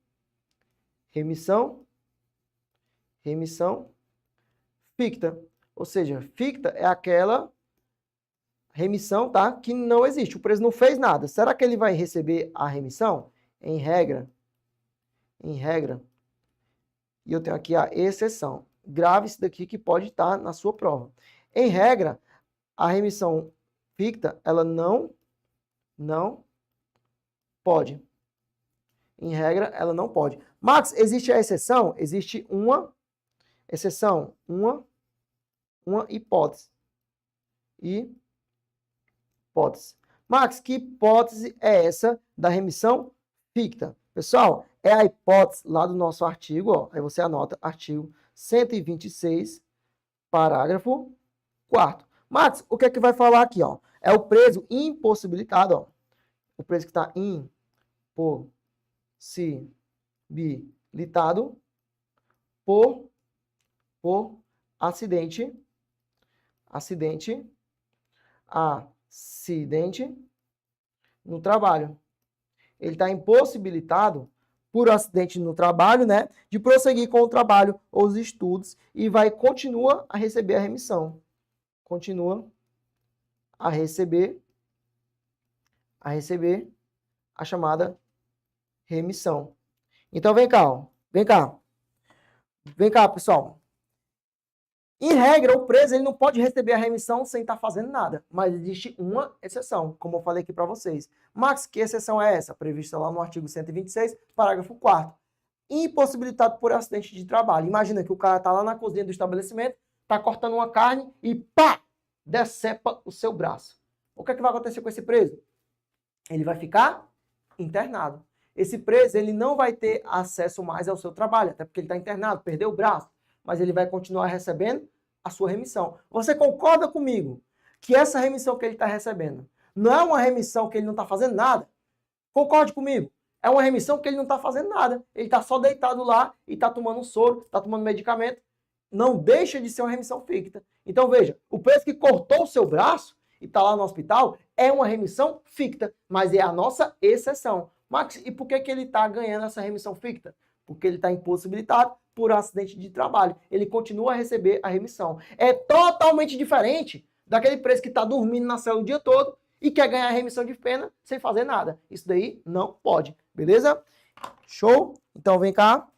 remissão ficta. Ou seja, ficta é aquela remissão, tá? Que não existe. O preso não fez nada. Será que ele vai receber a remissão? Em regra, e eu tenho aqui a exceção. Grave isso daqui que pode estar na sua prova. Em regra, a remissão ficta, ela não pode. Em regra, ela não pode. Max, existe a exceção? Existe uma exceção, uma hipótese. Max, que hipótese é essa da remissão ficta? Pessoal, é a hipótese lá do nosso artigo, ó. Aí você anota artigo 126, parágrafo 4º. Max, o que é que vai falar aqui, ó? É o preso impossibilitado, ó. O preso que está impossibilitado por acidente no trabalho. Ele está impossibilitado por acidente no trabalho, né, de prosseguir com o trabalho ou os estudos e continua a receber a remissão. Continua a receber a chamada remissão. Então vem cá, ó. Vem cá, pessoal. Em regra, o preso ele não pode receber a remissão sem estar fazendo nada, mas existe uma exceção, como eu falei aqui para vocês. Max, que exceção é essa? Prevista lá no artigo 126, parágrafo 4º. Impossibilitado por acidente de trabalho. Imagina que o cara está lá na cozinha do estabelecimento, está cortando uma carne e pá, decepa o seu braço. O que é que vai acontecer com esse preso? Ele vai ficar internado. Esse preso ele não vai ter acesso mais ao seu trabalho, até porque ele está internado, perdeu o braço, mas ele vai continuar recebendo a sua remissão. Você concorda comigo que essa remissão que ele está recebendo não é uma remissão que ele não está fazendo nada? Concorde comigo. É uma remissão que ele não está fazendo nada. Ele está só deitado lá e está tomando um soro, está tomando medicamento. Não deixa de ser uma remissão ficta. Então veja, o preso que cortou o seu braço e está lá no hospital é uma remissão ficta, mas é a nossa exceção. Max, e por que ele está ganhando essa remissão ficta? Porque ele está impossibilitado por acidente de trabalho. Ele continua a receber a remissão. É totalmente diferente daquele preso que está dormindo na cela o dia todo e quer ganhar a remissão de pena sem fazer nada. Isso daí não pode. Beleza? Show? Então vem cá.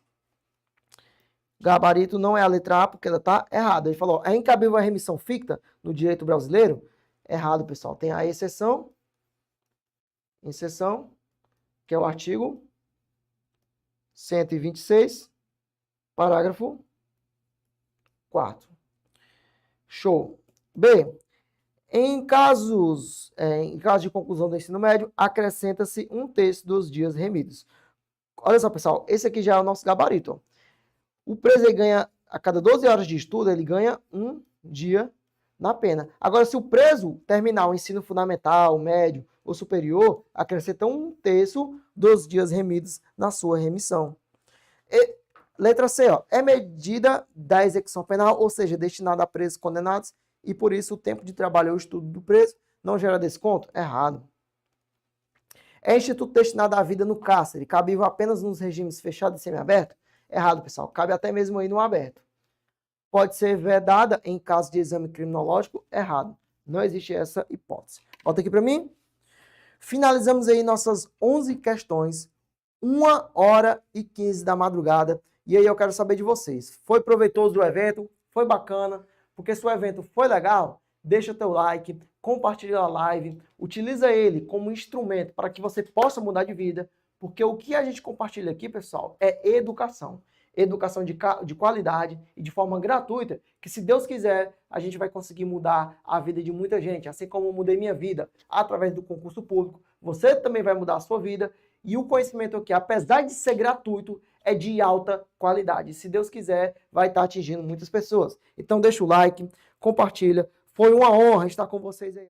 Gabarito não é a letra A porque ela está errada. Ele falou, é incabível a remissão ficta no direito brasileiro? Errado, pessoal. Tem a exceção, que é o artigo 126, parágrafo 4º. Show. B. Em casos de conclusão do ensino médio, acrescenta-se 1/3 dos dias remidos. Olha só, pessoal, esse aqui já é o nosso gabarito. Ó. O preso ele ganha, a cada 12 horas de estudo, ele ganha 1 dia na pena. Agora, se o preso terminar o ensino fundamental, médio ou superior, acrescenta 1/3 dos dias remidos na sua remissão. Letra C, ó, é medida da execução penal, ou seja, destinada a presos condenados, e por isso o tempo de trabalho ou estudo do preso não gera desconto? Errado. É instituto destinado à vida no cárcere, cabível apenas nos regimes fechado e semiaberto? Errado, pessoal. Cabe até mesmo aí no aberto. Pode ser vedada em caso de exame criminológico? Errado. Não existe essa hipótese. Volta aqui para mim. Finalizamos aí nossas 11 questões, 1h15 da madrugada. E aí eu quero saber de vocês. Foi proveitoso o evento? Foi bacana? Porque se o evento foi legal, deixa teu like, compartilha a live, utiliza ele como instrumento para que você possa mudar de vida. Porque o que a gente compartilha aqui, pessoal, é educação. Educação de qualidade e de forma gratuita, que se Deus quiser, a gente vai conseguir mudar a vida de muita gente. Assim como eu mudei minha vida através do concurso público, você também vai mudar a sua vida. E o conhecimento aqui, apesar de ser gratuito, é de alta qualidade. Se Deus quiser, vai estar atingindo muitas pessoas. Então deixa o like, compartilha. Foi uma honra estar com vocês aí.